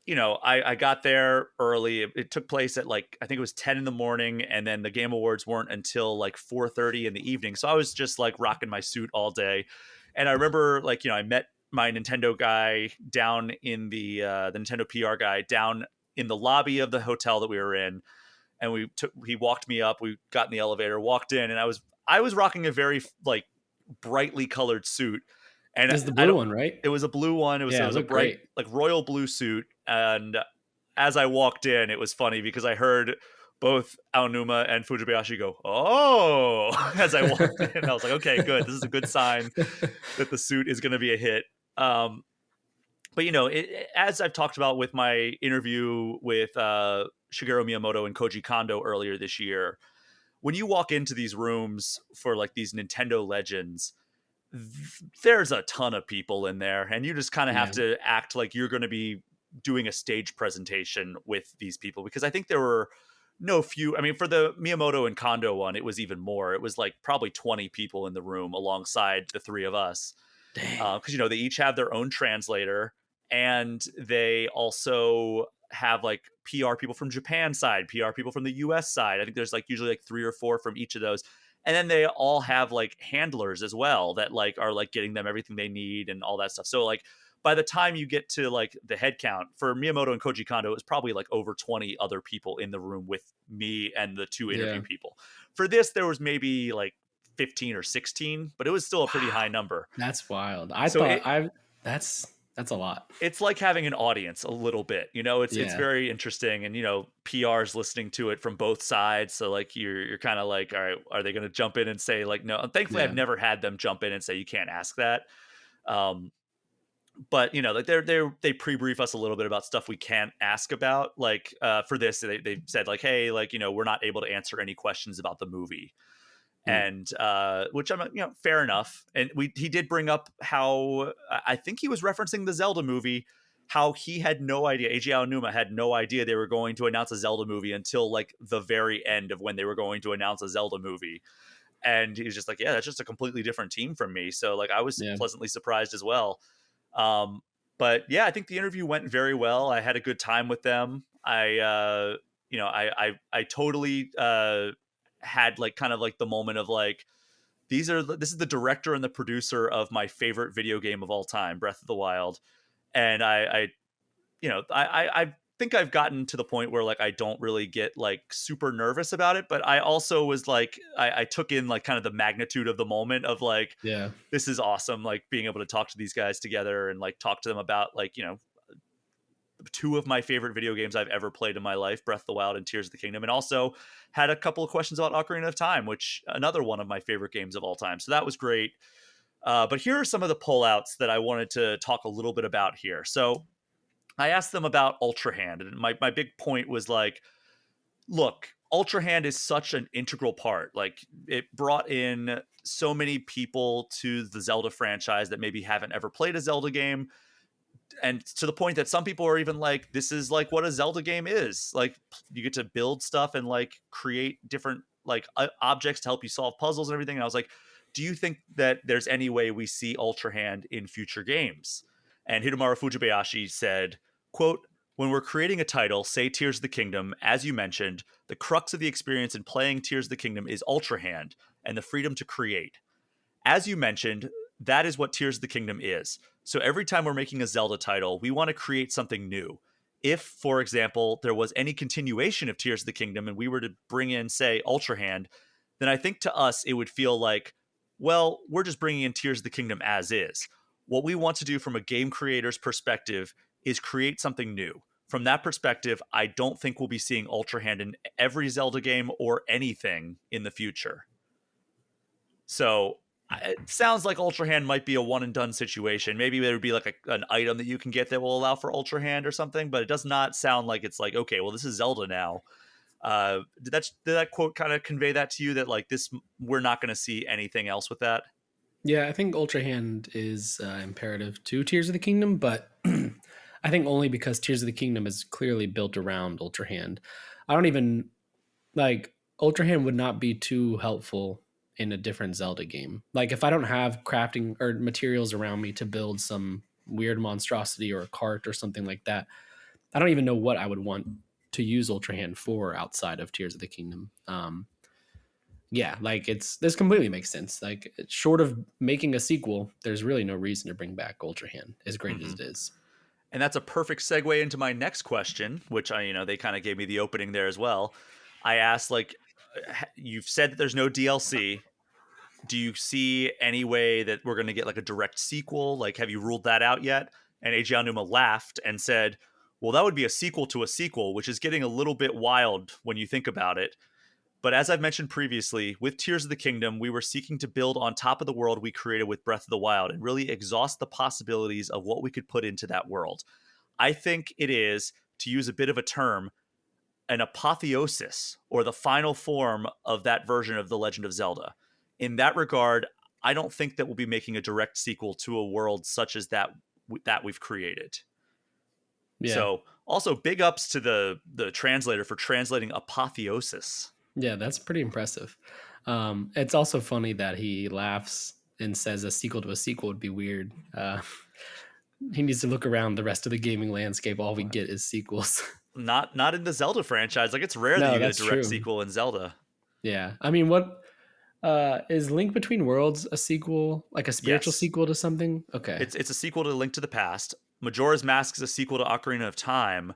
you know, I got there early. It took place at like, I think it was 10 in the morning, and then the Game Awards weren't until like 4:30 in the evening. So I was just like rocking my suit all day. And I remember like, you know, I met my Nintendo guy down in the Nintendo PR guy down in the lobby of the hotel that we were in. And he walked me up, we got in the elevator, walked in, and I was rocking a very like brightly colored suit. And this is the I blue don't, one, right? it was a blue one. Yeah, It it was a looked bright, great. like royal blue suit. And as I walked in, it was funny because I heard both Aonuma and Fujibayashi go, "Oh," as I walked in. I was like, "Okay, good. This is a good sign that the suit is going to be a hit." But you know, as I've talked about with my interview with Shigeru Miyamoto and Koji Kondo earlier this year, when you walk into these rooms for like these Nintendo legends, there's a ton of people in there, and you just kind of have Yeah. to act like you're going to be doing a stage presentation with these people, because I think there were no few. I mean, for the Miyamoto and Kondo one, it was even more. It was like probably 20 people in the room alongside the three of us, Dang. because you know they each have their own translator, and they also have like PR people from Japan side, PR people from the US side. I think there's like usually like 3 or 4 from each of those. And then they all have like handlers as well that like are like getting them everything they need and all that stuff. So like by the time you get to like the head count for Miyamoto and Koji Kondo, it was probably like over 20 other people in the room with me and the 2 interview people. For this, there was maybe like 15 or 16, but it was still a pretty high number. That's wild. That's a lot. It's like having an audience a little bit, you know, it's very interesting. And, you know, PR's listening to it from both sides. So like, you're kind of like, all right, are they going to jump in and say like, no, and thankfully I've never had them jump in and say, you can't ask that. But you know, like they pre-brief us a little bit about stuff we can't ask about. Like for this, they said like, hey, like, you know, we're not able to answer any questions about the movie. And which I'm, you know, fair enough. And he did bring up how I think he was referencing the Zelda movie, how he had no idea, Eiji Aonuma had no idea they were going to announce a Zelda movie until like the very end of when they were going to announce a Zelda movie. And he was just like, yeah, that's just a completely different team from me. So like I was pleasantly surprised as well. But yeah, I think the interview went very well. I had a good time with them. I totally had like kind of like the moment of like, this is the director and the producer of my favorite video game of all time, Breath of the Wild. And I think I've gotten to the point where like I don't really get like super nervous about it, but I also was like I took in like kind of the magnitude of the moment of like, this is awesome, like being able to talk to these guys together and like talk to them about like, you know, 2 of my favorite video games I've ever played in my life, Breath of the Wild and Tears of the Kingdom, and also had a couple of questions about Ocarina of Time, which another one of my favorite games of all time. So that was great. But here are some of the pullouts that I wanted to talk a little bit about here. So I asked them about Ultra Hand, and my big point was like, look, Ultra Hand is such an integral part. Like it brought in so many people to the Zelda franchise that maybe haven't ever played a Zelda game. And to the point that some people are even like, this is like what a Zelda game is. Like you get to build stuff and like create different like objects to help you solve puzzles and everything. And I was like, do you think that there's any way we see Ultra Hand in future games? And Hidemaro Fujibayashi said, quote, when we're creating a title, say Tears of the Kingdom, as you mentioned, the crux of the experience in playing Tears of the Kingdom is Ultra Hand and the freedom to create. As you mentioned, that is what Tears of the Kingdom is. So every time we're making a Zelda title, we want to create something new. If, for example, there was any continuation of Tears of the Kingdom and we were to bring in, say, Ultra Hand, then I think to us it would feel like, well, we're just bringing in Tears of the Kingdom as is. What we want to do from a game creator's perspective is create something new. From that perspective, I don't think we'll be seeing Ultra Hand in every Zelda game or anything in the future. So it sounds like Ultra Hand might be a one and done situation. Maybe there would be like an item that you can get that will allow for Ultra Hand or something, but it does not sound like it's like, okay, well, this is Zelda now. Did that quote kind of convey that to you, that like this, we're not going to see anything else with that? Yeah, I think Ultra Hand is imperative to Tears of the Kingdom, but I think only because Tears of the Kingdom is clearly built around Ultra Hand. I don't even like Ultra Hand would not be too helpful in a different Zelda game. Like if I don't have crafting or materials around me to build some weird monstrosity or a cart or something like that, I don't even know what I would want to use Ultra Hand for outside of Tears of the Kingdom. Yeah, like this completely makes sense. Like short of making a sequel, there's really no reason to bring back Ultra Hand, as great as it is. And that's a perfect segue into my next question, which they kind of gave me the opening there as well. I asked, like, you've said that there's no DLC. Do you see any way that we're going to get like a direct sequel? Like, have you ruled that out yet? And Eiji Aonuma laughed and said, well, that would be a sequel to a sequel, which is getting a little bit wild when you think about it. But as I've mentioned previously, with Tears of the Kingdom, we were seeking to build on top of the world we created with Breath of the Wild and really exhaust the possibilities of what we could put into that world. I think it is, to use a bit of a term, an apotheosis, or the final form of that version of The Legend of Zelda. In that regard, I don't think that we'll be making a direct sequel to a world such as that we've created. Yeah. So also big ups to the translator for translating apotheosis. Yeah, that's pretty impressive. It's also funny that he laughs and says a sequel to a sequel would be weird. He needs to look around the rest of the gaming landscape. All we get is sequels. Not in the Zelda franchise. Like, it's rare that No, you get a that's direct true. sequel in Zelda. Yeah. I mean, what is Link Between Worlds a sequel, like a spiritual Yes. sequel to something? Okay. It's a sequel to Link to the Past. Majora's Mask is a sequel to Ocarina of Time,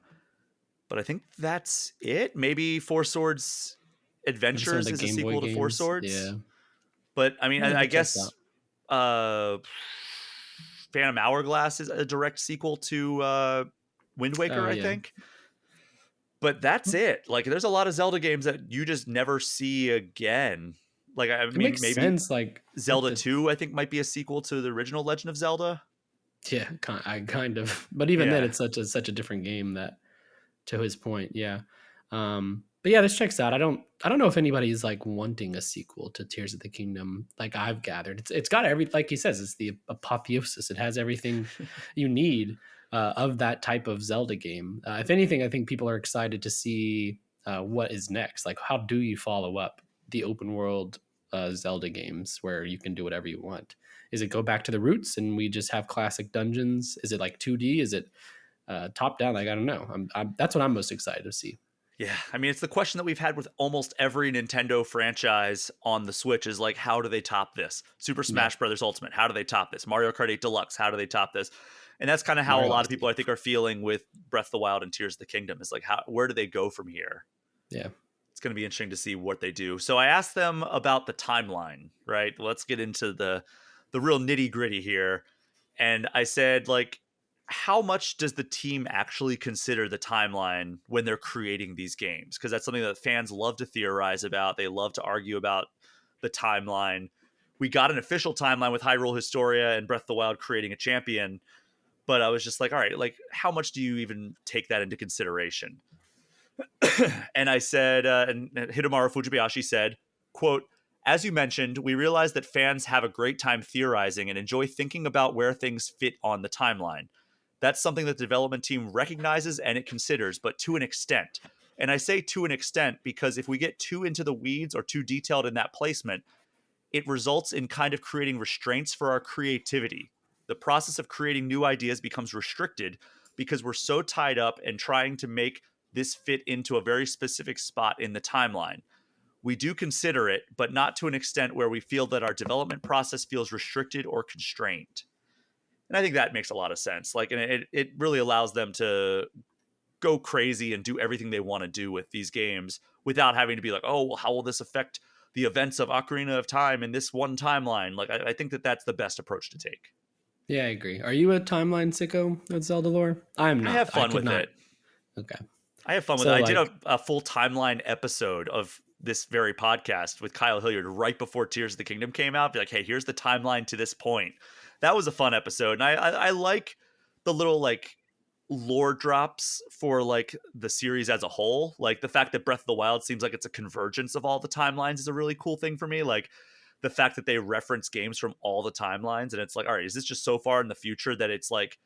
but I think that's it. Maybe Four Swords Maybe some of Adventures the is a Game Boy sequel to Four games. Yeah. Swords. But I mean, Yeah, I that checks guess out. uh Phantom Hourglass is a direct sequel to Wind Waker, Oh I yeah. think. But that's it. Like, there's a lot of Zelda games that you just never see again. Like, I It mean, makes maybe sense, like with Zelda the 2, I think, might be a sequel to the original Legend of Zelda. yeah, I kind of, but even then, Yeah. it's such a different game that, to his point, yeah. But yeah, this checks out. I don't know if anybody's like wanting a sequel to Tears of the Kingdom. Like I've gathered, it's got every, like he says, it's the apotheosis. It has everything you need of that type of Zelda game. If anything, I think people are excited to see what is next. Like, how do you follow up the open world Zelda games where you can do whatever you want? Is it go back to the roots and we just have classic dungeons? Is it like 2D? Is it top down? Like, I don't know. That's what I'm most excited to see. Yeah, I mean, it's the question that we've had with almost every Nintendo franchise on the Switch is like, how do they top this? Super Yeah, Smash Brothers Ultimate, how do they top this? Mario Kart 8 Deluxe, how do they top this? And that's kind of how a Mario lot of people, Odyssey. I think, are feeling with Breath of the Wild and Tears of the Kingdom. Is like, where do they go from here? Yeah. It's going to be interesting to see what they do. So I asked them about the timeline, right? Let's get into the real nitty gritty here. And I said, like, how much does the team actually consider the timeline when they're creating these games? Because that's something that fans love to theorize about. They love to argue about the timeline. We got an official timeline with Hyrule Historia and Breath of the Wild creating a champion, but I was just like, all right, like, how much do you even take that into consideration? And I said, and Hidemaro Fujibayashi said, quote, as you mentioned, we realize that fans have a great time theorizing and enjoy thinking about where things fit on the timeline. That's something that the development team recognizes and it considers, but to an extent. And I say to an extent because if we get too into the weeds or too detailed in that placement, it results in kind of creating restraints for our creativity. The process of creating new ideas becomes restricted because we're so tied up and trying to make this fit into a very specific spot in the timeline. We do consider it, but not to an extent where we feel that our development process feels restricted or constrained. And I think that makes a lot of sense. Like, and it really allows them to go crazy and do everything they want to do with these games without having to be like, oh, well, how will this affect the events of Ocarina of Time in this one timeline? Like, I think that that's the best approach to take. Yeah, I agree. Are you a timeline sicko with Zelda lore? I'm I not. have I fun could with not. it. Okay. I have fun with it. So I did like, a full timeline episode of this very podcast with Kyle Hilliard right before Tears of the Kingdom came out. Be like, hey, here's the timeline to this point. That was a fun episode, and I like the little like lore drops for like the series as a whole. Like the fact that Breath of the Wild seems like it's a convergence of all the timelines is a really cool thing for me. Like the fact that they reference games from all the timelines, and it's like, all right, is this just so far in the future that it's like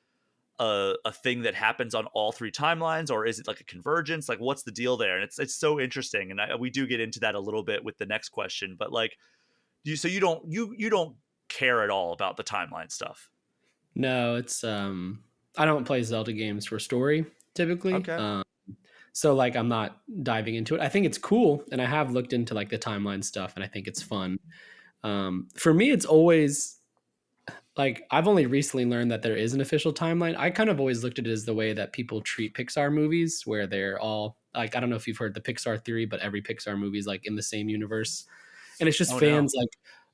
a thing that happens on all three timelines, or is it like a convergence? Like, what's the deal there? And it's so interesting, and we do get into that a little bit with the next question. But like, you don't care at all about the timeline stuff. no, it's I don't play Zelda games for story typically. Okay. So like I'm not diving into it. I think it's cool, and I have looked into like the timeline stuff, and I think it's fun. For me, it's always like I've only recently learned that there is an official timeline. I kind of always looked at it as the way that people treat Pixar movies, where they're all like, I don't know if you've heard the Pixar theory, but every Pixar movie is like in the same universe. And it's just Oh no. fans like,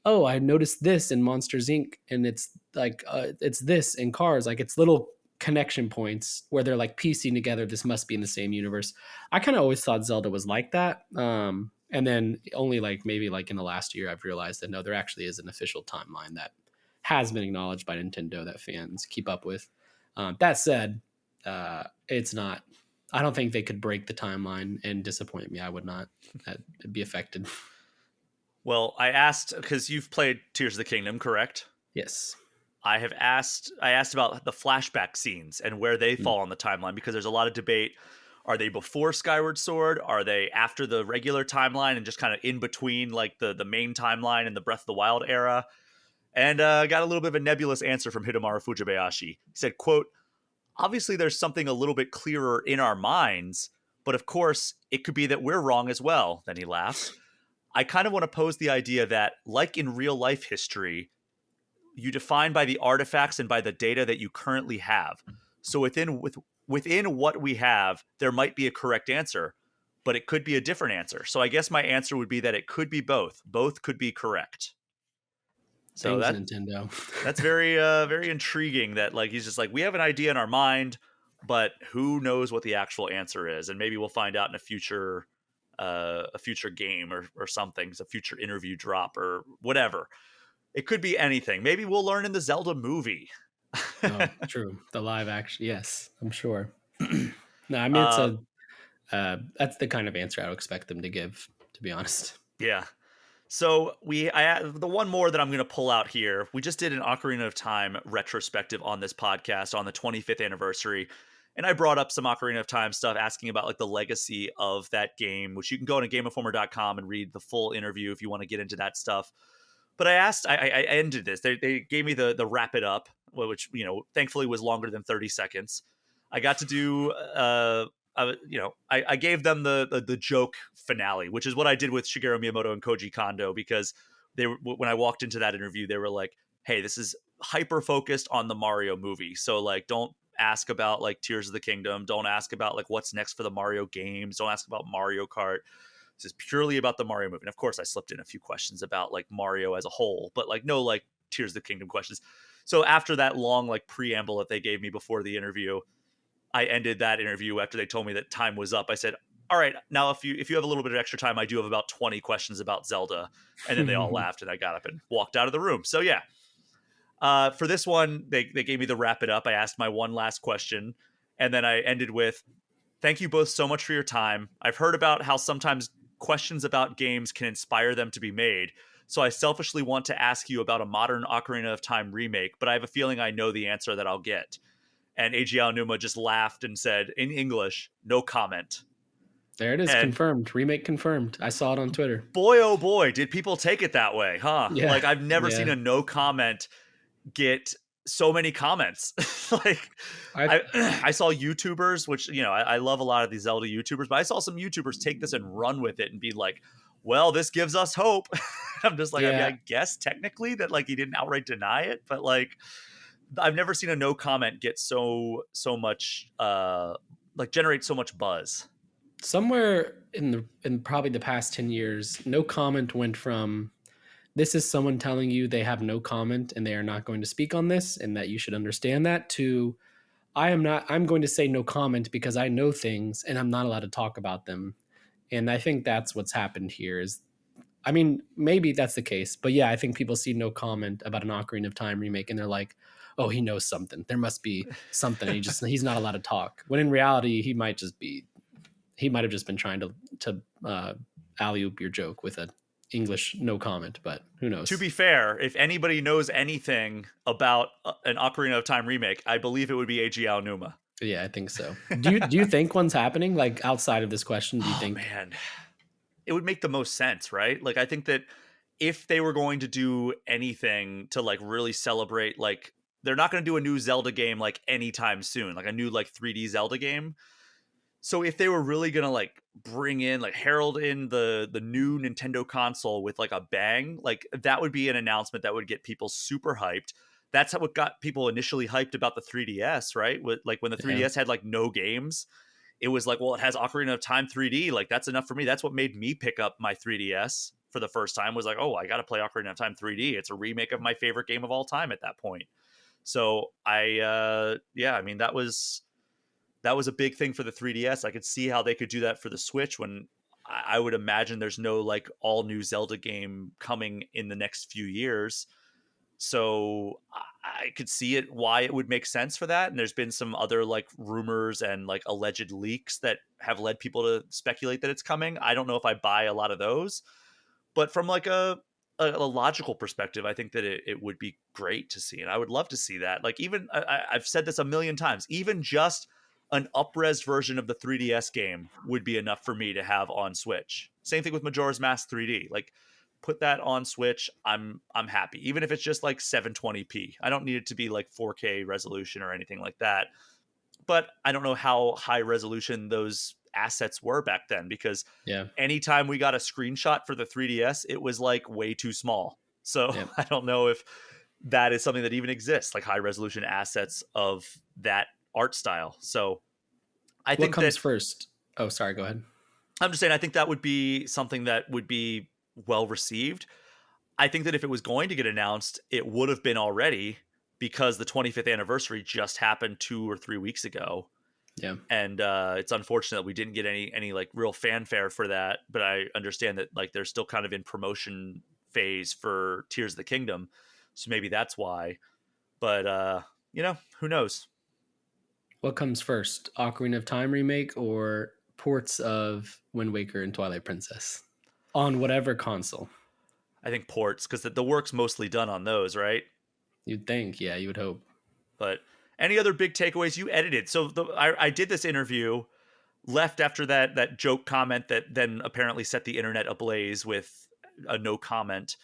oh, I noticed this in Monsters Inc. And it's like, it's this in Cars. Like it's little connection points where they're like piecing together, this must be in the same universe. I kind of always thought Zelda was like that. And then only like maybe like in the last year, I've realized that no, there actually is an official timeline that has been acknowledged by Nintendo that fans keep up with. That said, it's not. I don't think they could break the timeline and disappoint me. I would not be affected. Well, I asked because you've played Tears of the Kingdom, correct? Yes. I asked about the flashback scenes and where they fall on the timeline because there's a lot of debate. Are they before Skyward Sword? Are they after the regular timeline and just kind of in between like the main timeline and the Breath of the Wild era? And got a little bit of a nebulous answer from Hidemaro Fujibayashi. He said, quote, obviously there's something a little bit clearer in our minds, but of course it could be that we're wrong as well. Then he laughs. I kind of want to pose the idea that, like in real life history, you define by the artifacts and by the data that you currently have. So within what we have, there might be a correct answer, but it could be a different answer. So I guess my answer would be that it could be both. Both could be correct. So Thanks, Nintendo. that's very very intriguing that like he's just like, we have an idea in our mind, but who knows what the actual answer is, and maybe we'll find out in a future game or something, a future interview drop or whatever. It could be anything. Maybe we'll learn in the Zelda movie. Oh, true. The live action. Yes, I'm sure. No, I mean, that's the kind of answer I would expect them to give, to be honest. Yeah. So the one more that I'm going to pull out here. We just did an Ocarina of Time retrospective on this podcast on the 25th anniversary, and I brought up some Ocarina of Time stuff, asking about like the legacy of that game, which you can go to GameInformer.com and read the full interview if you want to get into that stuff. But I ended this. They gave me the wrap it up, which thankfully was longer than 30 seconds. I got to do I gave them the joke finale, which is what I did with Shigeru Miyamoto and Koji Kondo, because when I walked into that interview, they were like, "Hey, this is hyper focused on the Mario movie, so like don't ask about like Tears of the Kingdom, don't ask about like what's next for the Mario games, don't ask about Mario Kart. This is purely about the Mario movie." And of course, I slipped in a few questions about like Mario as a whole, but like no like Tears of the Kingdom questions. So after that long like preamble that they gave me before the interview, I ended that interview after they told me that time was up. I said, "All right, now if you have a little bit of extra time, I do have about 20 questions about Zelda." And then they all laughed, and I got up and walked out of the room. So yeah, for this one, they gave me the wrap it up. I asked my one last question, and then I ended with, "Thank you both so much for your time. I've heard about how sometimes questions about games can inspire them to be made. So I selfishly want to ask you about a modern Ocarina of Time remake, but I have a feeling I know the answer that I'll get." And Eiji Aonuma just laughed and said in English, "No comment." There it is, And confirmed. Remake confirmed. I saw it on Twitter. boy, oh boy, did people take it that way, huh? Yeah, Like I've never yeah. seen a no comment get so many comments. Like I saw YouTubers, which I love a lot of these Zelda YouTubers, but I saw some YouTubers take this and run with it and be like, "Well, this gives us hope." I'm just like, I mean, I guess technically that like he didn't outright deny it, but like I've never seen a no comment get so much like generate so much buzz. Somewhere in probably the past 10 years, no comment went from, "This is someone telling you they have no comment and they are not going to speak on this and that you should understand that," to, I'm going to say no comment because I know things and I'm not allowed to talk about them. And I think that's what's happened here is, I mean, maybe that's the case, but yeah, I think people see no comment about an Ocarina of Time remake and they're like, "Oh, he knows something. There must be something. And he's not allowed to talk." When in reality, he might have just been trying to alley-oop your joke with an English no comment, but who knows? To be fair, if anybody knows anything about an Ocarina of Time remake, I believe it would be Eiji Aonuma. Yeah, I think so. Do you think one's happening? Like outside of this question, do you think? Man, it would make the most sense, right? Like I think that if they were going to do anything to like really celebrate, like they're not going to do a new Zelda game like anytime soon, like a new like 3D Zelda game. So if they were really gonna like bring in like herald in the new Nintendo console with like a bang, like that would be an announcement that would get people super hyped. That's what got people initially hyped about the 3DS, right? With like when the 3DS had like no games, it was like, well, it has Ocarina of Time 3D, like that's enough for me. That's what made me pick up my 3DS for the first time, was like, oh, I got to play Ocarina of Time 3D. It's a remake of my favorite game of all time at that point. So I mean that was a big thing for the 3DS. I could see how they could do that for the Switch, when I would imagine there's no like all new Zelda game coming in the next few years. So I could see it, why it would make sense for that. And there's been some other like rumors and like alleged leaks that have led people to speculate that it's coming. I don't know if I buy a lot of those, but from like a logical perspective, I think that it would be great to see. And I would love to see that. Like even I've said this a million times, even just an up-res version of the 3DS game would be enough for me to have on Switch. Same thing with Majora's Mask 3D. Like put that on Switch, I'm happy. Even if it's just like 720p. I don't need it to be like 4K resolution or anything like that. but I don't know how high resolution those assets were back then, because Yeah. anytime we got a screenshot for the 3DS, it was like way too small. So Yeah. I don't know if that is something that even exists, like high resolution assets of that art style. So I What think that comes first? Oh, sorry. Go ahead. I'm just saying, I think that would be something that would be well received. I think that if it was going to get announced, it would have been already, because the 25th anniversary just happened 2 or 3 weeks ago. Yeah. And it's unfortunate that we didn't get any like real fanfare for that. But I understand that like they're still kind of in promotion phase for Tears of the Kingdom, so maybe that's why. But who knows? What comes first? Ocarina of Time remake or ports of Wind Waker and Twilight Princess on whatever console? I think ports, because the work's mostly done on those, right? You'd think, yeah, you would hope. But any other big takeaways you edited? So I did this interview, left after that joke comment that then apparently set the internet ablaze with a no comment.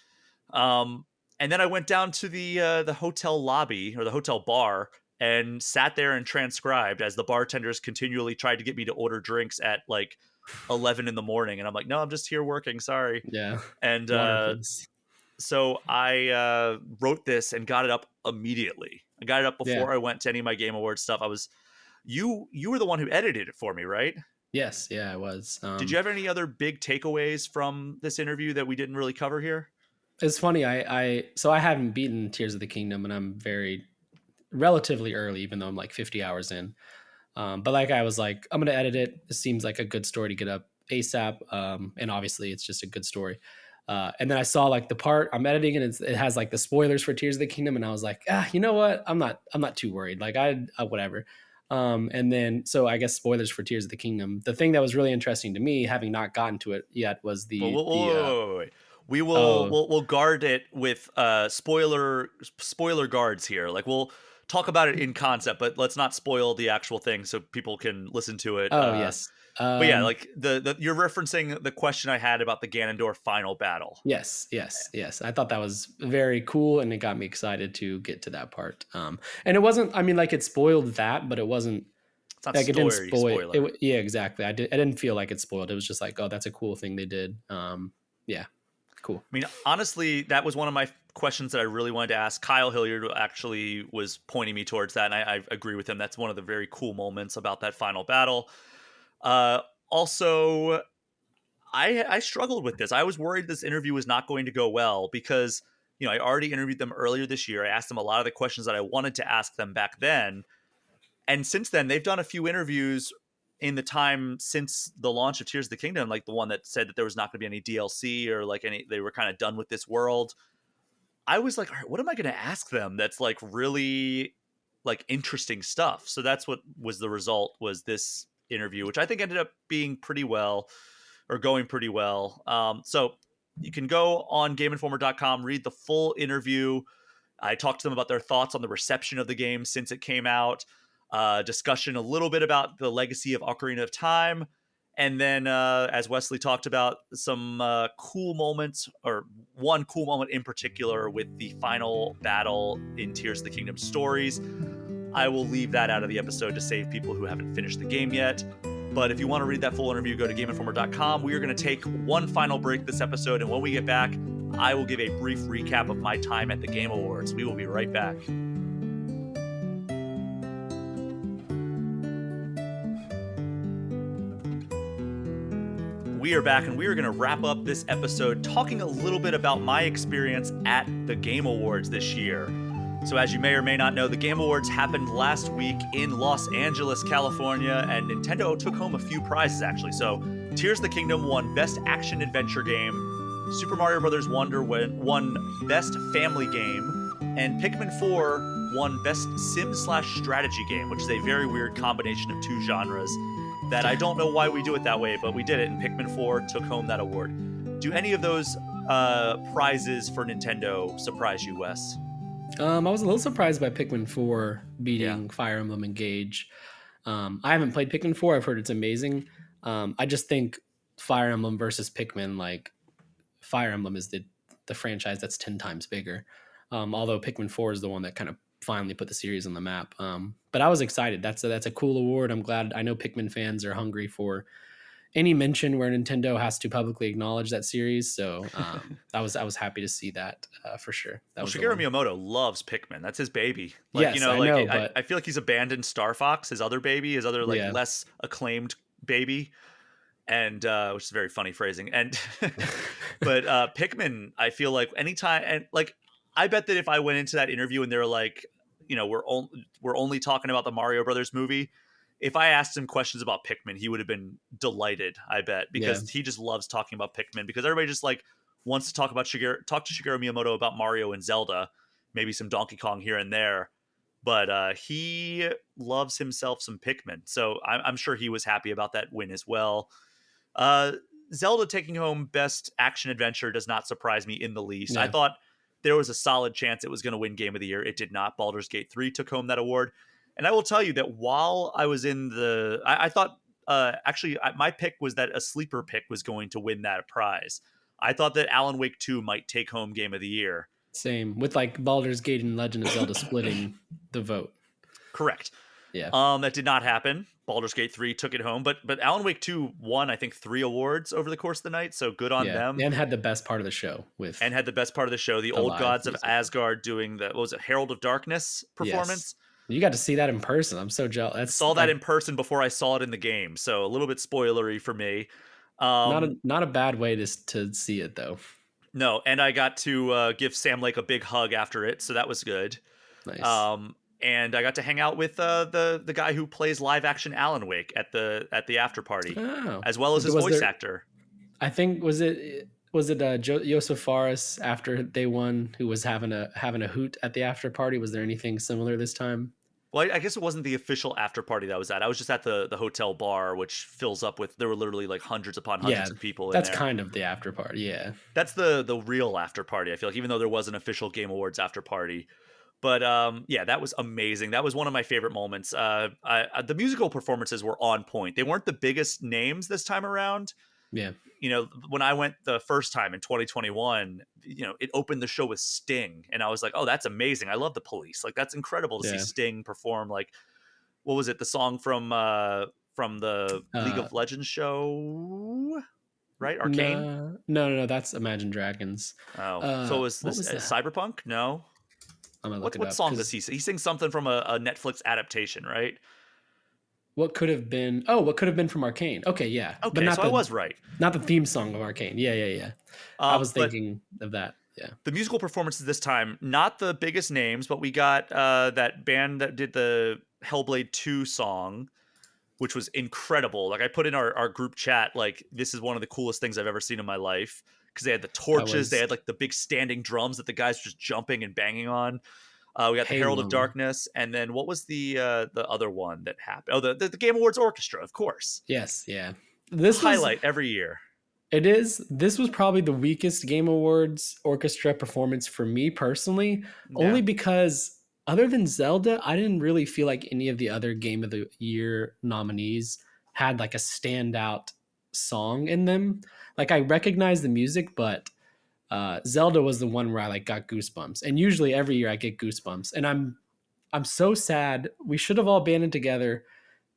And then I went down to the hotel lobby, or the hotel bar, and sat there and transcribed as the bartenders continually tried to get me to order drinks at like 11 in the morning. And I'm like, no, I'm just here working. Sorry. Yeah. And Water, please. so I wrote this and got it up immediately. I got it up Yeah. before I went to any of my Game Awards stuff. You were the one who edited it for me, right? Yes. Yeah, I was. Did you have any other big takeaways from this interview that we didn't really cover here? It's funny. So I haven't beaten Tears of the Kingdom, and I'm very relatively early, even though I'm like 50 hours in. But like I was like, I'm gonna edit it. It seems like a good story to get up ASAP. And obviously, it's just a good story. And then I saw like the part I'm editing, and it has like the spoilers for Tears of the Kingdom, and I was like, you know what? I'm not too worried. Like whatever. And then so I guess spoilers for Tears of the Kingdom. The thing that was really interesting to me, having not gotten to it yet, was Wait. We will oh we'll guard it with spoiler guards here. Like we'll talk about it in concept, but let's not spoil the actual thing so people can listen to it. yes. But yeah, like the you're referencing the question I had about the Ganondorf final battle. Yes. I thought that was very cool, and it got me excited to get to that part. And it wasn't. I mean, like it spoiled that, but it wasn't It's not like it didn't story spoil. spoiler. Yeah, exactly. I didn't feel like it spoiled. It was just like, oh, that's a cool thing they did. Yeah, cool. I mean, honestly, that was one of my questions that I really wanted to ask. Kyle Hilliard actually was pointing me towards that, and I agree with him. That's one of the very cool moments about that final battle. Also, I struggled with this. I was worried this interview was not going to go well, because I already interviewed them earlier this year. I asked them a lot of the questions that I wanted to ask them back then, and since then they've done a few interviews in the time since the launch of Tears of the Kingdom, like the one that said that there was not going to be any DLC, or like they were kind of done with this world. I was like, all right, what am I going to ask them that's like really like interesting stuff? So that's what was the result, was this interview, which I think ended up being pretty well, or going pretty well. So you can go on GameInformer.com, read the full interview. I talked to them about their thoughts on the reception of the game since it came out, discussion a little bit about the legacy of Ocarina of Time, and then as Wesley talked about, some cool moments, or one cool moment in particular with the final battle in Tears of the Kingdom stories. I will leave that out of the episode to save people who haven't finished the game yet. But if you want to read that full interview, go to GameInformer.com. We are going to take one final break this episode, and when we get back, I will give a brief recap of my time at the Game Awards. We will be right back. We are back, and we are going to wrap up this episode talking a little bit about my experience at the Game Awards this year. So as you may or may not know, the Game Awards happened last week in Los Angeles, California, and Nintendo took home a few prizes, actually. So Tears of the Kingdom won Best Action Adventure Game, Super Mario Bros. Wonder won Best Family Game, and Pikmin 4 won Best Sim/Strategy Game, which is a very weird combination of two genres that I don't know why we do it that way, but we did it, and Pikmin 4 took home that award. Do any of those prizes for Nintendo surprise you, Wes? I was a little surprised by Pikmin 4 beating Fire Emblem Engage. I haven't played Pikmin 4. I've heard it's amazing. I just think Fire Emblem versus Pikmin, like Fire Emblem is the franchise that's 10 times bigger. Although Pikmin 4 is the one that kind of finally put the series on the map. But I was excited. That's a cool award. I'm glad. I know Pikmin fans are hungry for any mention where Nintendo has to publicly acknowledge that series. So I was happy to see that for sure. That Well, was the Shigeru one. Miyamoto loves Pikmin. That's his baby. Like, Yes, I like know, I, but I feel like he's abandoned Star Fox, his other baby, his other like yeah, less acclaimed baby, and which is very funny phrasing. And but Pikmin, I feel like anytime, and like I bet that if I went into that interview and they were like, we're only talking about the Mario Brothers movie, if I asked him questions about Pikmin, he would have been delighted. I bet, yeah, because he just loves talking about Pikmin, because everybody just like wants to talk talk to Shigeru Miyamoto about Mario and Zelda, maybe some Donkey Kong here and there. But he loves himself some Pikmin, so I'm sure he was happy about that win as well. Uh, Zelda taking home Best Action Adventure does not surprise me in the least. I yeah. thought there was a solid chance it was going to win Game of the Year. It did not. Baldur's Gate 3 took home that award. And I will tell you that while I was in I thought my pick was that a sleeper pick was going to win that prize. I thought that Alan Wake 2 might take home Game of the Year. Same with like Baldur's Gate and Legend of Zelda splitting the vote. Correct. Yeah. That did not happen. Baldur's Gate 3 took it home, but Alan Wake 2 won, I think, 3 awards over the course of the night, so good on Yeah, them. and had the best part of the show with And had the best part of the show, the the old live gods of music. Asgard doing the, what was it, Herald of Darkness performance. Yes. You got to see that in person. I'm so jealous. That's Saw that like in person before I saw it in the game, so a little bit spoilery for me. not a bad way to see it though. No, and I got to give Sam Lake a big hug after it, so that was good. Nice. And I got to hang out with the guy who plays live action Alan Wake at the after party, Oh, as well as his was voice there? actor. I think was it Joseph Fares after they won who was having a hoot at the after party? Was there anything similar this time? Well, I guess it wasn't the official after party that I was at. I was just at the hotel bar, which fills up with, there were literally like hundreds upon Yeah, hundreds of people in that's there. kind of the after party. Yeah, That's the real after party, I feel like, even though there was an official Game Awards after party. But yeah, that was amazing. That was one of my favorite moments. The musical performances were on point. They weren't the biggest names this time around. yeah, When I went the first time in 2021, it opened the show with Sting, and I was like, oh, that's amazing. I love the Police. Like, that's incredible to see yeah. Sting perform. Like, what was it? The song from the League Uh, of Legends show, right? Arcane. no. That's Imagine Dragons. Oh, so it was What this was that? Cyberpunk? No. I'm gonna look What it up song does because he sing? He sings something from a Netflix adaptation, right? what could have been? Oh, what could have been from Arcane? Okay, yeah, but Okay, so I was right. not the theme song of Arcane. Yeah. I was But thinking of that. Yeah, the musical performances this time, not the biggest names, but we got that band that did the Hellblade 2 song, which was incredible. Like, I put in our group chat, like, this is one of the coolest things I've ever seen in my life, because they had the that torches, they was had like the big standing drums that the guys were just jumping and banging on. We got the Herald of Halo. Darkness, and then what was the other one that happened? Oh, the Game Awards Orchestra, of course. Yes, yeah. This was Highlight every year. it is. This was probably the weakest Game Awards orchestra performance for me personally, Yeah. only because other than Zelda, I didn't really feel like any of the other Game of the Year nominees had like a standout song in them. Like I recognized the music, but Zelda was the one where I like got goosebumps. And usually every year I get goosebumps, and I'm so sad. We should have all banded together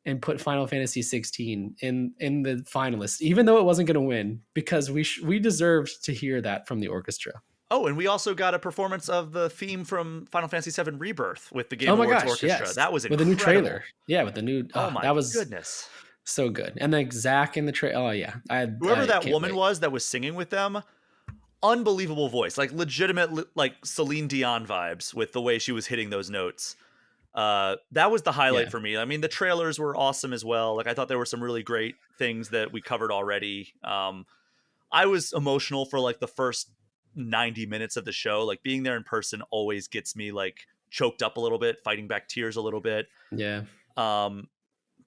and put Final Fantasy 16 in the finalists, even though it wasn't going to win, because we deserved to hear that from the orchestra. Oh, and we also got a performance of the theme from Final Fantasy VII Rebirth with the Game Oh my Awards gosh, Orchestra. yes, That was with a incredible. new trailer. Yeah, with the new. Oh my that was goodness. so good, and like Zach in the trailer. Oh yeah, Whoever that can't woman wait. was that was singing with them, unbelievable voice, like legitimate, like Celine Dion vibes with the way she was hitting those notes. That was the highlight Yeah, for me. I mean, the trailers were awesome as well. Like, I thought there were some really great things that we covered already. I was emotional for like the first 90 minutes of the show. Like, being there in person always gets me like choked up a little bit, fighting back tears a little bit. yeah, Um,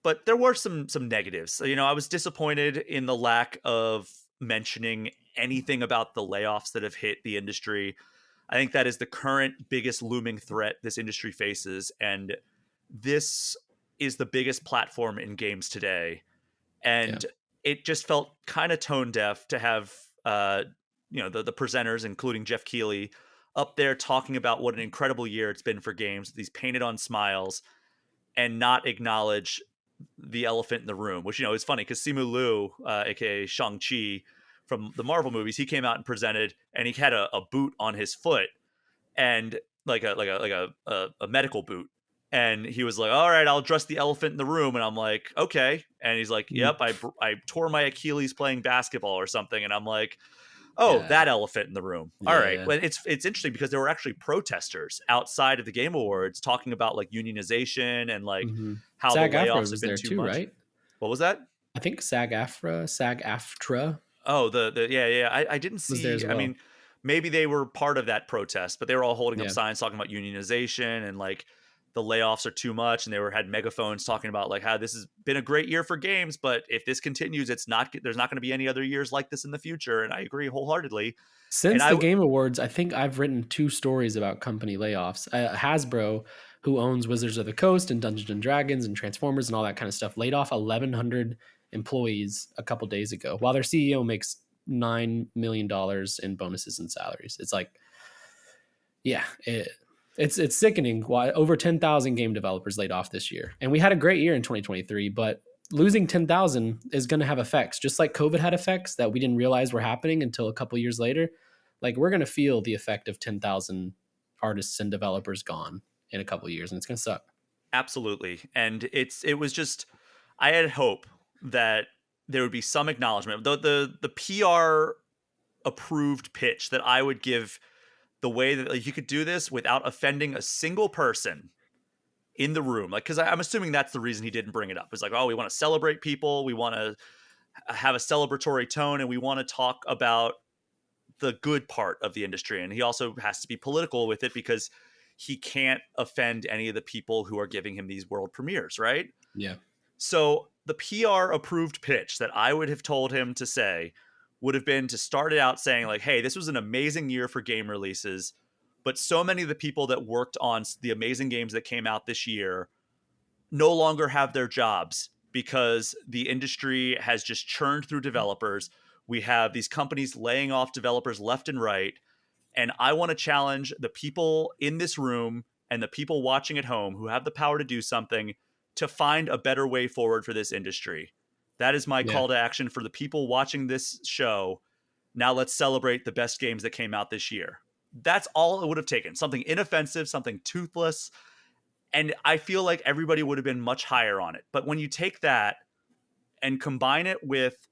but there were some negatives. I was disappointed in the lack of mentioning anything about the layoffs that have hit the industry. I think that is the current biggest looming threat this industry faces, and this is the biggest platform in games today. yeah, And it just felt kind of tone deaf to have the presenters, including Jeff Keighley, up there talking about what an incredible year it's been for games, these painted on smiles, and not acknowledge the elephant in the room, which, is funny because Simu Liu, aka Shang-Chi from the Marvel movies, he came out and presented, and he had a boot on his foot, and like a medical boot. And he was like, all right, I'll address the elephant in the room. And I'm like, okay. And he's like, yep, I tore my Achilles playing basketball or something. And I'm like, oh, Yeah. that elephant in the room. All right. Yeah. Well, it's interesting because there were actually protesters outside of the Game Awards talking about like unionization and like how the SAG-AFTRA layoffs have was been there too too, much. right? What was that? I think SAG-AFTRA Oh, yeah. I didn't was there see. as I well. mean, maybe they were part of that protest, but they were all holding up Yeah. signs talking about unionization and like the layoffs are too much, and they had megaphones talking about like how this has been a great year for games, but if this continues, there's not going to be any other years like this in the future. And I agree wholeheartedly. And Since the Game Awards, I think I've written 2 stories about company layoffs. Hasbro, who owns Wizards of the Coast and Dungeons and Dragons and Transformers and all that kind of stuff, laid off 1,100 employees a couple days ago, while their CEO makes $9 million in bonuses and salaries. It's like, yeah, it's sickening. Why over 10,000 game developers laid off this year, and we had a great year in 2023, but losing 10,000 is going to have effects, just like COVID had effects that we didn't realize were happening until a couple years later. Like we're going to feel the effect of 10,000 artists and developers gone in a couple years, and it's going to suck. Absolutely. And it was just, I had hope that there would be some acknowledgement. The PR approved pitch that I would give, the way that like, you could do this without offending a single person in the room. Like, because I'm assuming that's the reason he didn't bring it up. It's like, oh, we want to celebrate people. We want to have a celebratory tone, and we want to talk about the good part of the industry. And he also has to be political with it because he can't offend any of the people who are giving him these world premieres, right? Yeah. So the PR approved pitch that I would have told him to say would have been to start it out saying like, hey, this was an amazing year for game releases, but so many of the people that worked on the amazing games that came out this year no longer have their jobs because the industry has just churned through developers. We have these companies laying off developers left and right. And I want to challenge the people in this room and the people watching at home who have the power to do something to find a better way forward for this industry. That is my call to action for the people watching this show. Now let's celebrate the best games that came out this year. That's all it would have taken. Something inoffensive, something toothless. And I feel like everybody would have been much higher on it. But when you take that and combine it with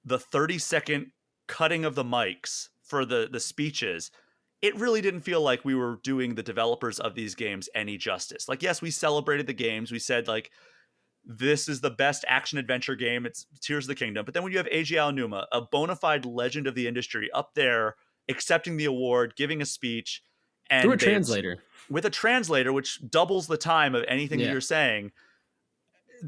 the 30-second cutting of the mics for the speeches, it really didn't feel like we were doing the developers of these games any justice. Like, yes, we celebrated the games. We said, like, this is the best action adventure game. It's Tears of the Kingdom. But then when you have Eiji Aonuma, a bona fide legend of the industry, up there accepting the award, giving a speech, and through a translator, with a translator, which doubles the time of anything that you're saying,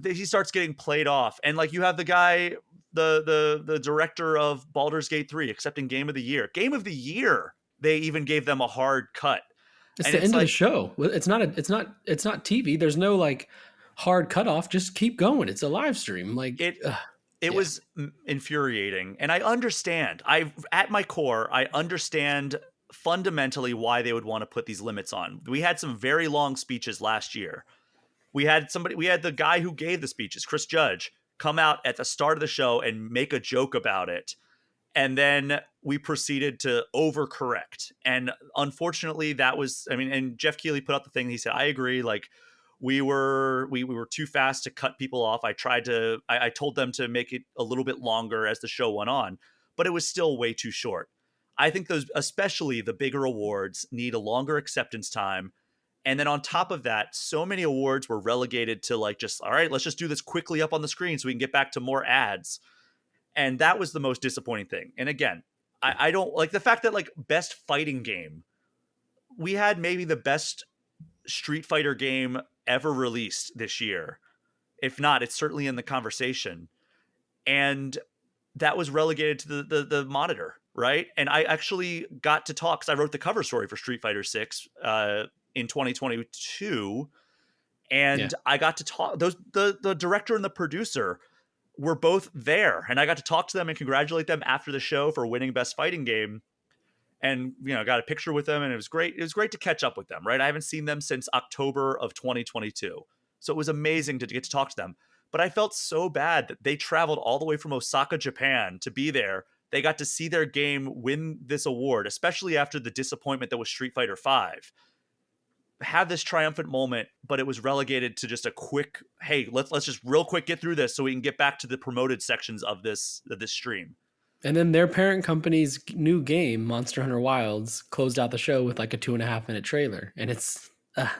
he starts getting played off. And like you have the guy, the director of Baldur's Gate 3 accepting Game of the Year. Game of the Year. They even gave them a hard cut. It's the end of the show. It's not TV. There's no like hard cutoff. Just keep going. It's a live stream. Like it was infuriating. And I understand. At my core, I understand fundamentally why they would want to put these limits on. We had some very long speeches last year. We had the guy who gave the speeches, Chris Judge, come out at the start of the show and make a joke about it. And then we proceeded to overcorrect. And unfortunately, that was, and Jeff Keighley put out the thing. He said, I agree. Like we were too fast to cut people off. I told them to make it a little bit longer as the show went on, but it was still way too short. I think those, especially the bigger awards, need a longer acceptance time. And then on top of that, so many awards were relegated to like, just, all right, let's just do this quickly up on the screen so we can get back to more ads. And that was the most disappointing thing. And again, I don't like the fact that like best fighting game, we had maybe the best Street Fighter game ever released this year. If not, it's certainly in the conversation. And that was relegated to the monitor, right? And I actually got to talk, because I wrote the cover story for Street Fighter 6 in 2022. And I got to talk, the director and the producer were both there, and I got to talk to them and congratulate them after the show for winning best fighting game. and got a picture with them, and it was great. It was great to catch up with them, right? I haven't seen them since October of 2022, so it was amazing to get to talk to them. But I felt so bad that they traveled all the way from Osaka, Japan to be there. They got to see their game win this award, especially after the disappointment that was Street Fighter V. Have this triumphant moment, but it was relegated to just a quick, hey, let's just real quick get through this so we can get back to the promoted sections of this stream. And then their parent company's new game, Monster Hunter Wilds, closed out the show with like a 2.5-minute trailer, and it's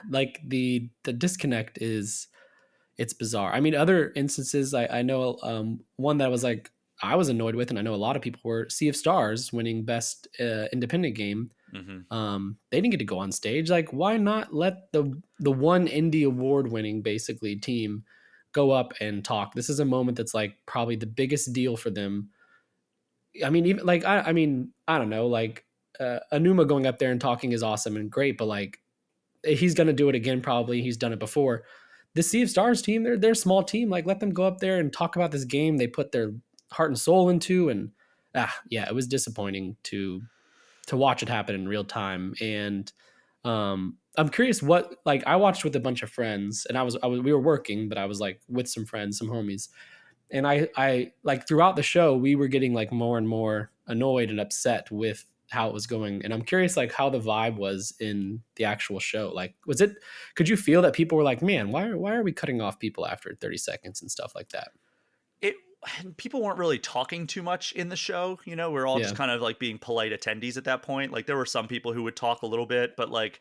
like the disconnect is, it's bizarre. I mean, other instances, I know one that was like I was annoyed with, and I know a lot of people were, Sea of Stars winning best independent game. Mm-hmm. They didn't get to go on stage. Like, why not let the one indie award winning basically team go up and talk? This is a moment that's like probably the biggest deal for them. I mean, even like I mean, I don't know, like Aonuma going up there and talking is awesome and great, but like he's gonna do it again probably. He's done it before. The Sea of Stars team, they're a small team. Like, let them go up there and talk about this game they put their heart and soul into. And yeah, it was disappointing to watch it happen in real time. And I'm curious what, like, I watched with a bunch of friends, and we were working, but I was like with some friends, some homies, and I like throughout the show we were getting like more and more annoyed and upset with how it was going. And I'm curious like how the vibe was in the actual show. Like, could you feel that people were like, man, why are we cutting off people after 30 seconds and stuff like that? People weren't really talking too much in the show. We're all just kind of like being polite attendees at that point. Like, there were some people who would talk a little bit, but like,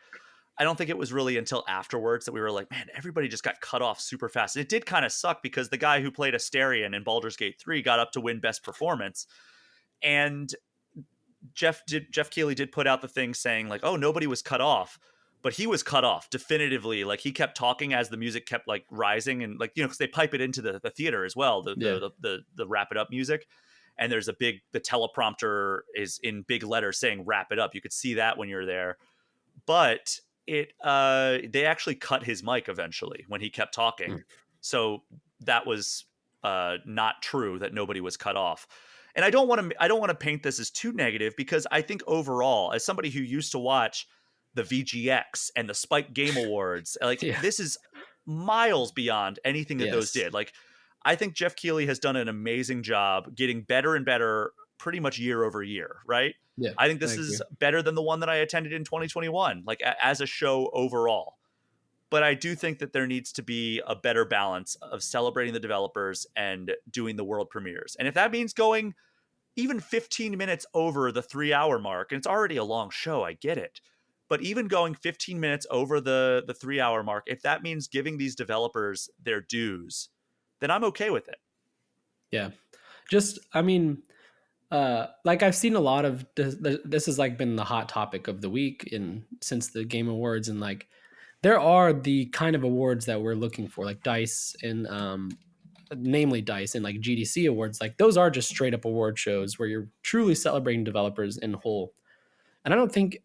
I don't think it was really until afterwards that we were like, man, everybody just got cut off super fast. It did kind of suck because the guy who played Asterion in Baldur's Gate 3 got up to win best performance. And Jeff Keighley did put out the thing saying like, oh, nobody was cut off, but he was cut off definitively. Like, he kept talking as the music kept like rising, and like, because they pipe it into the theater as well, the wrap it up music. And there's the teleprompter is in big letters saying wrap it up. You could see that when you're there. But they actually cut his mic eventually when he kept talking. So that was not true, that nobody was cut off. And I don't want to paint this as too negative, because I think overall, as somebody who used to watch the VGX and the Spike Game Awards, like this is miles beyond anything that those did. Like, I think Jeff Keighley has done an amazing job getting better and better pretty much year over year, right? Yeah, I think this is better than the one that I attended in 2021, like as a show overall. But I do think that there needs to be a better balance of celebrating the developers and doing the world premieres. And if that means going even 15 minutes over the 3-hour mark, and it's already a long show, I get it. But even going 15 minutes over the 3-hour mark, if that means giving these developers their dues, then I'm okay with it. Yeah. Just, I mean, like I've seen a lot of this has like been the hot topic of the week since the Game Awards, and like there are the kind of awards that we're looking for, like DICE and namely DICE and like GDC awards. Like, those are just straight up award shows where you're truly celebrating developers in whole. And I don't think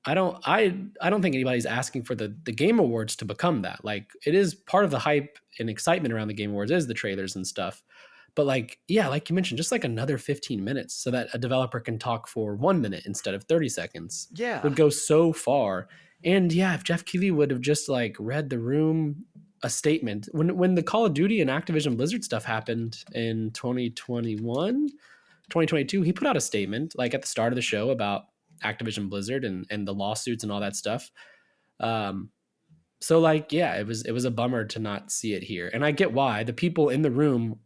anybody's asking for the Game Awards to become that. Like, it is part of the hype and excitement around the Game Awards is the trailers and stuff. But like, yeah, like you mentioned, just like another 15 minutes so that a developer can talk for 1 minute instead of 30 seconds would go so far. And yeah, if Jeff Keighley would have just like read the room a statement when the Call of Duty and Activision Blizzard stuff happened in 2021, 2022, he put out a statement like at the start of the show about Activision Blizzard and the lawsuits and all that stuff. So like, yeah, it was a bummer to not see it here. And I get why. The people in the room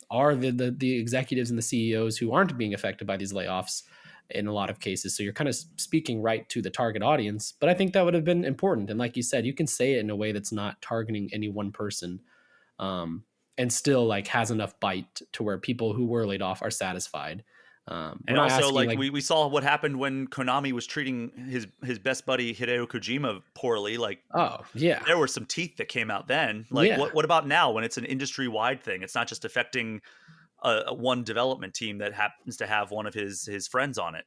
are the executives and the CEOs who aren't being affected by these layoffs in a lot of cases. So you're kind of speaking right to the target audience, but I think that would have been important. And like you said, you can say it in a way that's not targeting any one person, and still like has enough bite to where people who were laid off are satisfied. And also, like we saw what happened when Konami was treating his best buddy Hideo Kojima poorly. Like, oh yeah, there were some teeth that came out then. Like, what about now when it's an industry wide thing? It's not just affecting one development team that happens to have one of his friends on it.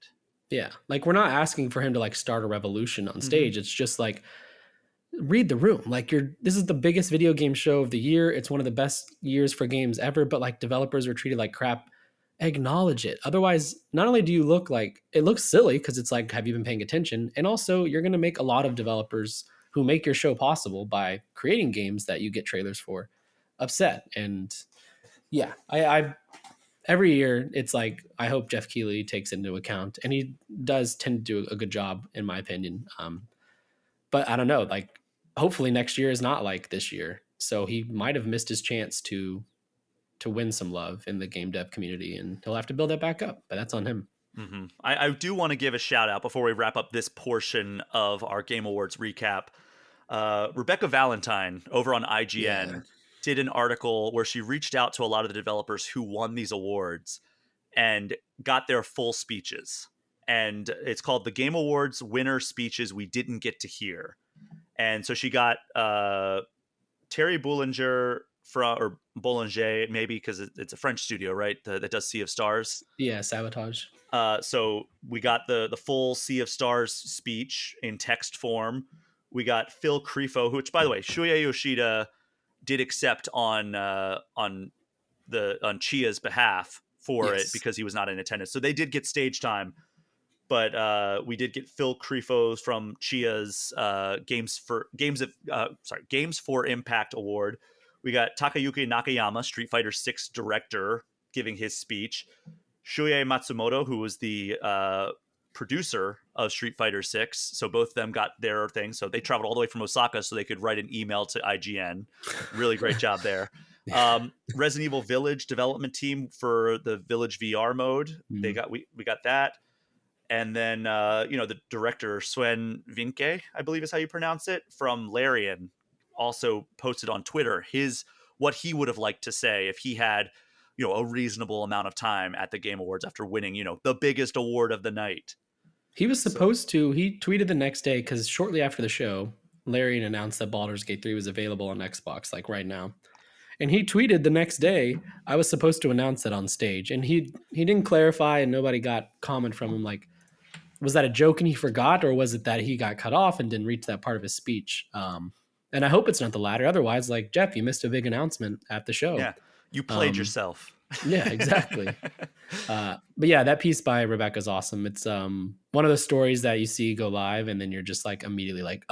Yeah, like we're not asking for him to like start a revolution on stage. It's just like, read the room. Like, this is the biggest video game show of the year. It's one of the best years for games ever, but like developers are treated like crap. acknowledge it. Otherwise, not only do you look like it looks silly because it's like, have you been paying attention? And also, you're going to make a lot of developers who make your show possible by creating games that you get trailers for upset. And yeah, I every year it's like I hope Jeff Keighley takes into account, and he does tend to do a good job in my opinion. But I don't know, like hopefully next year is not like this year. So he might have missed his chance to win some love in the game dev community, and he'll have to build that back up. But that's on him. Mm-hmm. I do want to give a shout out before we wrap up this portion of our Game Awards recap. Rebecca Valentine over on IGN did an article where she reached out to a lot of the developers who won these awards and got their full speeches. And it's called the Game Awards Winner Speeches We Didn't Get to Hear. And so she got Terry Boulanger or Boulanger, maybe because it's a French studio, right? That does Sea of Stars. Yeah, Sabotage. So we got the full Sea of Stars speech in text form. We got Phil Crefo, which, by the way, Shuya Yoshida did accept on Chia's behalf for it because he was not in attendance. So they did get stage time, but we did get Phil Crefo from Chia's Games for Impact Award. We got Takayuki Nakayama, Street Fighter 6 director, giving his speech. Shuei Matsumoto, who was the producer of Street Fighter 6. So both of them got their thing. So they traveled all the way from Osaka so they could write an email to IGN. Really great job there. Resident Evil Village development team for the Village VR mode. We got that. And then, the director, Sven Vinke, I believe is how you pronounce it, from Larian, also posted on Twitter what he would have liked to say if he had, a reasonable amount of time at the Game Awards after winning, the biggest award of the night. He was supposed to, he tweeted the next day because shortly after the show, Larian announced that Baldur's Gate 3 was available on Xbox, like right now. And he tweeted the next day, I was supposed to announce it on stage. And he didn't clarify, and nobody got comment from him like, was that a joke and he forgot, or was it that he got cut off and didn't reach that part of his speech? And I hope it's not the latter. Otherwise, like, Jeff, you missed a big announcement at the show. Yeah, you played yourself. Yeah, exactly. But yeah, that piece by Rebecca's awesome. It's one of those stories that you see go live and then you're just like immediately like,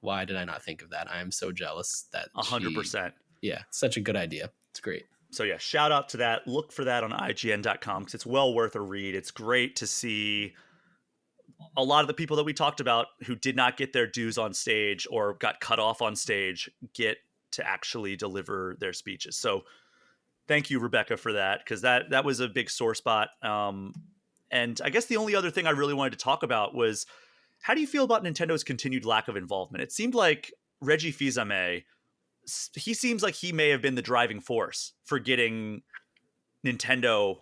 why did I not think of that? I am so jealous that 100%. Yeah, such a good idea. It's great. So yeah, shout out to that. Look for that on IGN.com because it's well worth a read. It's great to see a lot of the people that we talked about who did not get their dues on stage or got cut off on stage get to actually deliver their speeches. So thank you, Rebecca, for that, because that was a big sore spot. And I guess the only other thing I really wanted to talk about was, how do you feel about Nintendo's continued lack of involvement? It seemed like Reggie Fils-Aimé, he seems like he may have been the driving force for getting Nintendo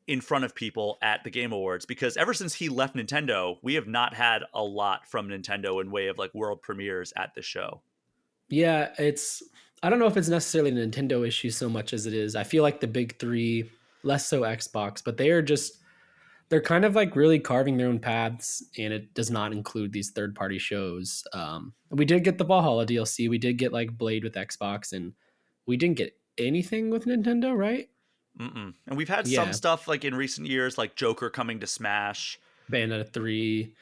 in front of people at the Game Awards, because ever since he left Nintendo, we have not had a lot from Nintendo in way of like world premieres at the show. Yeah, I don't know if it's necessarily a Nintendo issue so much as it is, I feel like the big three, less so Xbox, but they're kind of like really carving their own paths, and it does not include these third-party shows. We did get the Valhalla DLC, we did get like Blade with Xbox, and we didn't get anything with Nintendo, right? And we've had some stuff like in recent years, like Joker coming to Smash, Bayonetta 3,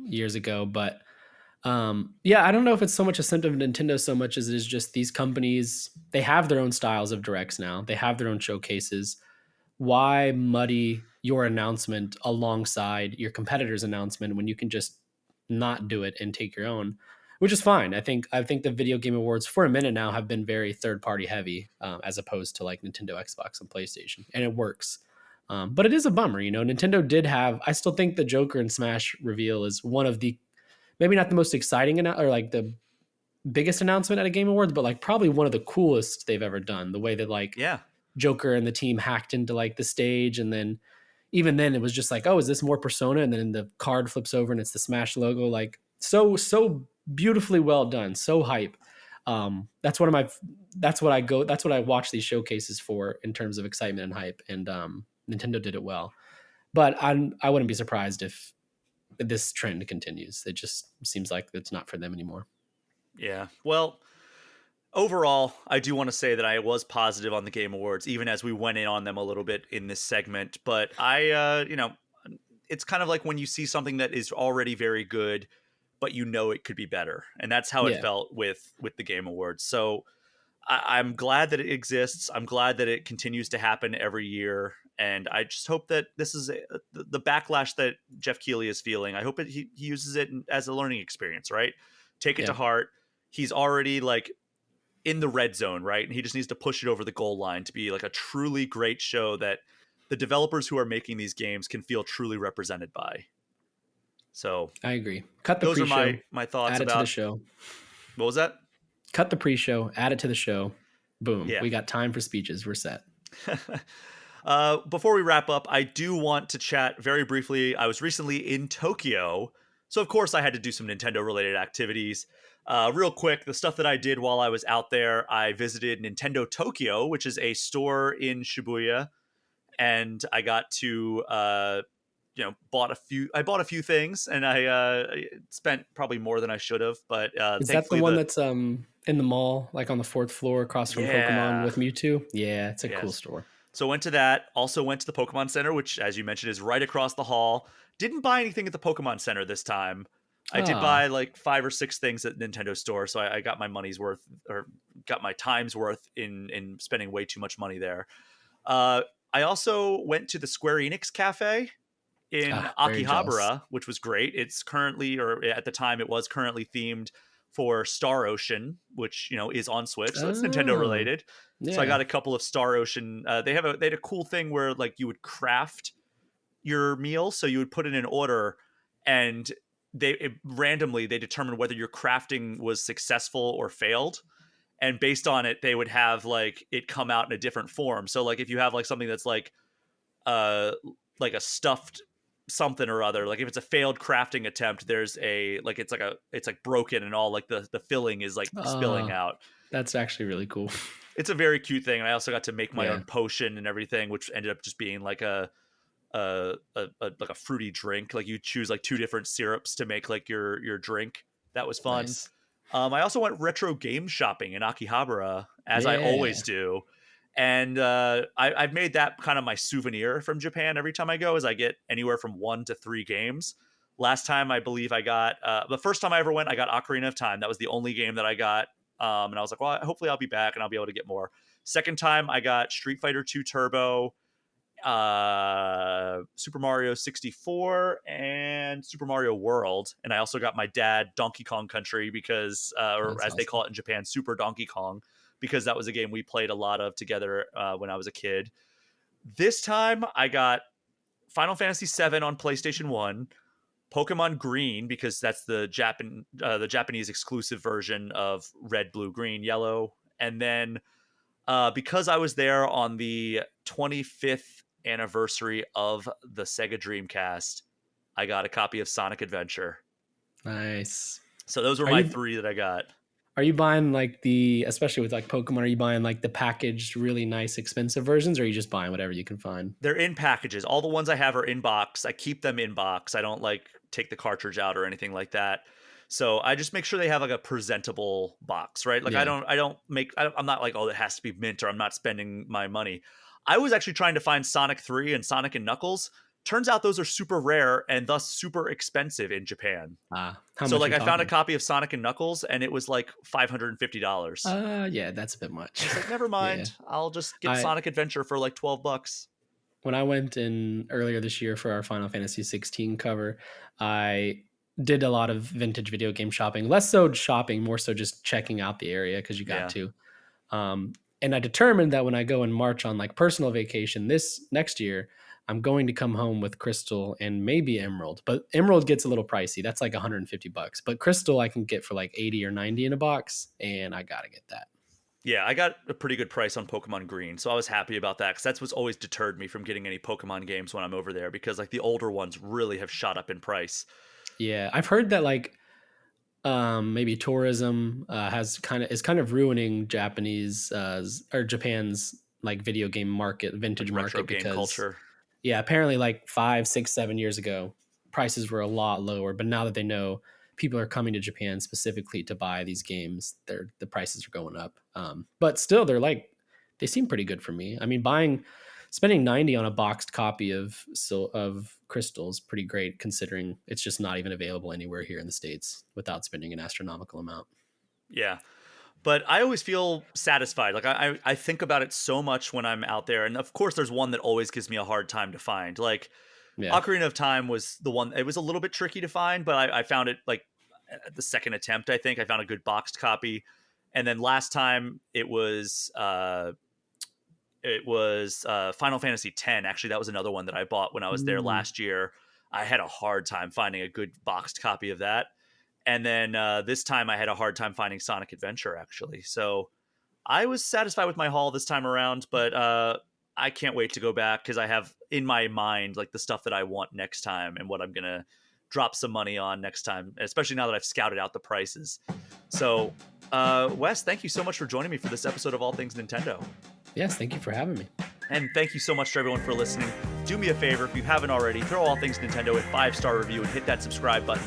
years ago. But I don't know if it's so much a symptom of Nintendo so much as it is just these companies, they have their own styles of directs now. They have their own showcases. Why muddy your announcement alongside your competitor's announcement when you can just not do it and take your own? Which is fine. I think the Video Game Awards for a minute now have been very third-party heavy, as opposed to like Nintendo, Xbox, and PlayStation, and it works. But it is a bummer, Nintendo did have. I still think the Joker and Smash reveal is one of the, maybe not the most exciting or like the biggest announcement at a Game Awards, but like probably one of the coolest they've ever done. The way that Joker and the team hacked into like the stage, and then even then it was just like, oh, is this more Persona? And then the card flips over and it's the Smash logo. Like so beautifully well done, so hype. That's what I watch these showcases for in terms of excitement and hype, and Nintendo did it well. But I wouldn't be surprised if this trend continues. It just seems like it's not for them anymore. Yeah, well, Overall, I do want to say that I was positive on the Game Awards, even as we went in on them a little bit in this segment. But it's kind of like when you see something that is already very good, but it could be better, and that's how it Yeah, felt with the Game Awards. So I'm glad that it exists. I'm glad that it continues to happen every year, and I just hope that this is the backlash that Jeff Keighley is feeling. I hope he uses it as a learning experience. Right, take it yeah. to heart. He's already like in the red zone, right? And he just needs to push it over the goal line to be like a truly great show that the developers who are making these games can feel truly represented by. So I agree. Cut the those are pre-show, my thoughts add it to the about show. what was that? Cut the pre-show, add it to the show. Boom. Yeah. We got time for speeches. We're set. Before we wrap up, I do want to chat very briefly. I was recently in Tokyo, so of course I had to do some Nintendo related activities. Real quick, the stuff that I did while I was out there, I visited Nintendo Tokyo, which is a store in Shibuya, and I got to I bought a few things, and I spent probably more than I should have, but Is that the thankfully one that's in the mall, like on the fourth floor across from Pokemon yeah. with Mewtwo? Yeah, it's a cool Yes. store. So went to that. Also went to the Pokemon Center, which, as you mentioned, is right across the hall. Didn't buy anything at the Pokemon Center this time. I did Ah, buy like 5 or 6 things at Nintendo Store, so I got my money's worth, or got my time's worth in spending way too much money there. Uh, I also went to the Square Enix Cafe in very jealous. Akihabara, which was great. It's currently, or at the time, it was currently themed for Star Ocean, which is on Switch, so it's Nintendo Oh, related. So I yeah. got a couple of Star Ocean. They had a cool thing where like you would craft your meal, so you would put in an order, and randomly they determined whether your crafting was successful or failed, and based on it, they would have like it come out in a different form. So like if you have like something that's uh like a stuffed something or other, like if it's a failed crafting attempt, there's a like it's like broken and all like the filling is like spilling Uh, out. that's actually really cool. It's a very cute thing. And I also got to make my Yeah, own potion and everything, which ended up just being like like a fruity drink. Like you choose like 2 different syrups to make like your drink. That was fun. nice. I also went retro game shopping in Akihabara, as I Yeah. always do. And I've made that kind of my souvenir from Japan every time I go, is I get anywhere from 1 to 3 games. Last time, I believe I got, the first time I ever went, I got Ocarina of Time. That was the only game that I got. And I was like, well, hopefully I'll be back and I'll be able to get more. Second time, I got Street Fighter 2 Turbo, Super Mario 64, and Super Mario World. And I also got my dad Donkey Kong Country because, or That's as they awesome. call it in Japan, Super Donkey Kong, because that was a game we played a lot of together when I was a kid. This time I got Final Fantasy VII on PlayStation 1, Pokemon Green, because that's the Japanese exclusive version of Red, Blue, Green, Yellow, and then because I was there on the 25th anniversary of the Sega Dreamcast, I got a copy of Sonic Adventure. Nice. So those were Are my you 3 that I got. are you buying like especially with like Pokemon, are you buying like the packaged, really nice, expensive versions, or are you just buying whatever you can find? They're in packages. All the ones I have are in box. I keep them in box. I don't like take the cartridge out or anything like that. So I just make sure they have like a presentable box, right? Like Yeah. I'm not like, oh, it has to be mint or I'm not spending my money. I was actually trying to find Sonic 3 and Sonic and Knuckles. Turns out those are super rare and thus super expensive in Japan. How So much like we I found a talking? copy of Sonic and Knuckles and it was like $550. Yeah, that's a bit I was much. like, never Yeah. mind. I'll just get I Sonic Adventure for like $12. When I went in earlier this year for our Final Fantasy 16 cover, I did a lot of vintage video game shopping. Less so shopping, more so just checking out the area because you got Yeah. to. And I determined that when I go in March on like personal vacation this next year, I'm going to come home with Crystal and maybe Emerald. But Emerald gets a little pricey. That's like $150. But Crystal I can get for like 80 or 90 in a box, and I gotta get that. Yeah, I got a pretty good price on Pokemon Green, so I was happy about that because that's what's always deterred me from getting any Pokemon games when I'm over there because like the older ones really have shot up in price. Yeah, I've heard that like maybe tourism is kind of ruining or Japan's like video game market, Like vintage retro market, game because culture. yeah, apparently like 5, 6, 7 years ago prices were a lot lower, but now that they know people are coming to Japan specifically to buy these games. The prices are going up. But still, they seem pretty good for me. I mean, spending 90 on a boxed copy of Crystal is pretty great, considering it's just not even available anywhere here in the States without spending an astronomical amount. Yeah. But I always feel satisfied. Like I think about it so much when I'm out there. And of course, there's one that always gives me a hard time to find. Like Ocarina of Time was the one. It was a little bit tricky to find, but I found it like at the second attempt. I think I found a good boxed copy. And then last time it was Final Fantasy X. Actually, that was another one that I bought when I was there last year. I had a hard time finding a good boxed copy of that. And then this time I had a hard time finding Sonic Adventure, actually. So I was satisfied with my haul this time around, but I can't wait to go back because I have in my mind like the stuff that I want next time and what I'm going to drop some money on next time, especially now that I've scouted out the prices. So, Wes, thank you so much for joining me for this episode of All Things Nintendo. Yes, thank you for having me. And thank you so much to everyone for listening. Do me a favor, if you haven't already, throw All Things Nintendo a 5-star review and hit that subscribe button.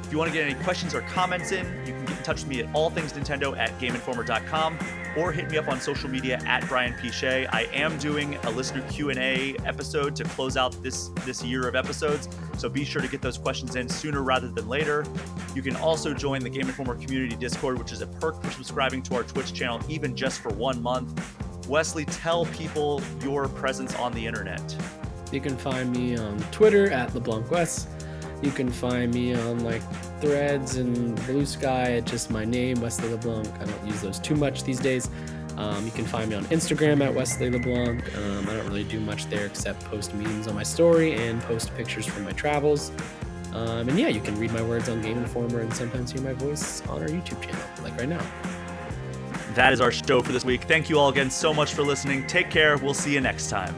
If you want to get any questions or comments in, you can get in touch with me at allthingsnintendo@gameinformer.com or hit me up on social media at Brian P. Shea. I am doing a listener Q&A episode to close out this year of episodes, so be sure to get those questions in sooner rather than later. You can also join the Game Informer Community Discord, which is a perk for subscribing to our Twitch channel, even just for 1 month. Wesley, tell people your presence on the internet. You can find me on Twitter at LeBlancWes. You can find me on like Threads and Blue Sky at just my name, Wesley LeBlanc. I don't use those too much these days. You can find me on Instagram at Wesley LeBlanc. I don't really do much there except post memes on my story and post pictures from my travels. And yeah, you can read my words on Game Informer and sometimes hear my voice on our YouTube channel, like right now. That is our show for this week. Thank you all again so much for listening. Take care. We'll see you next time.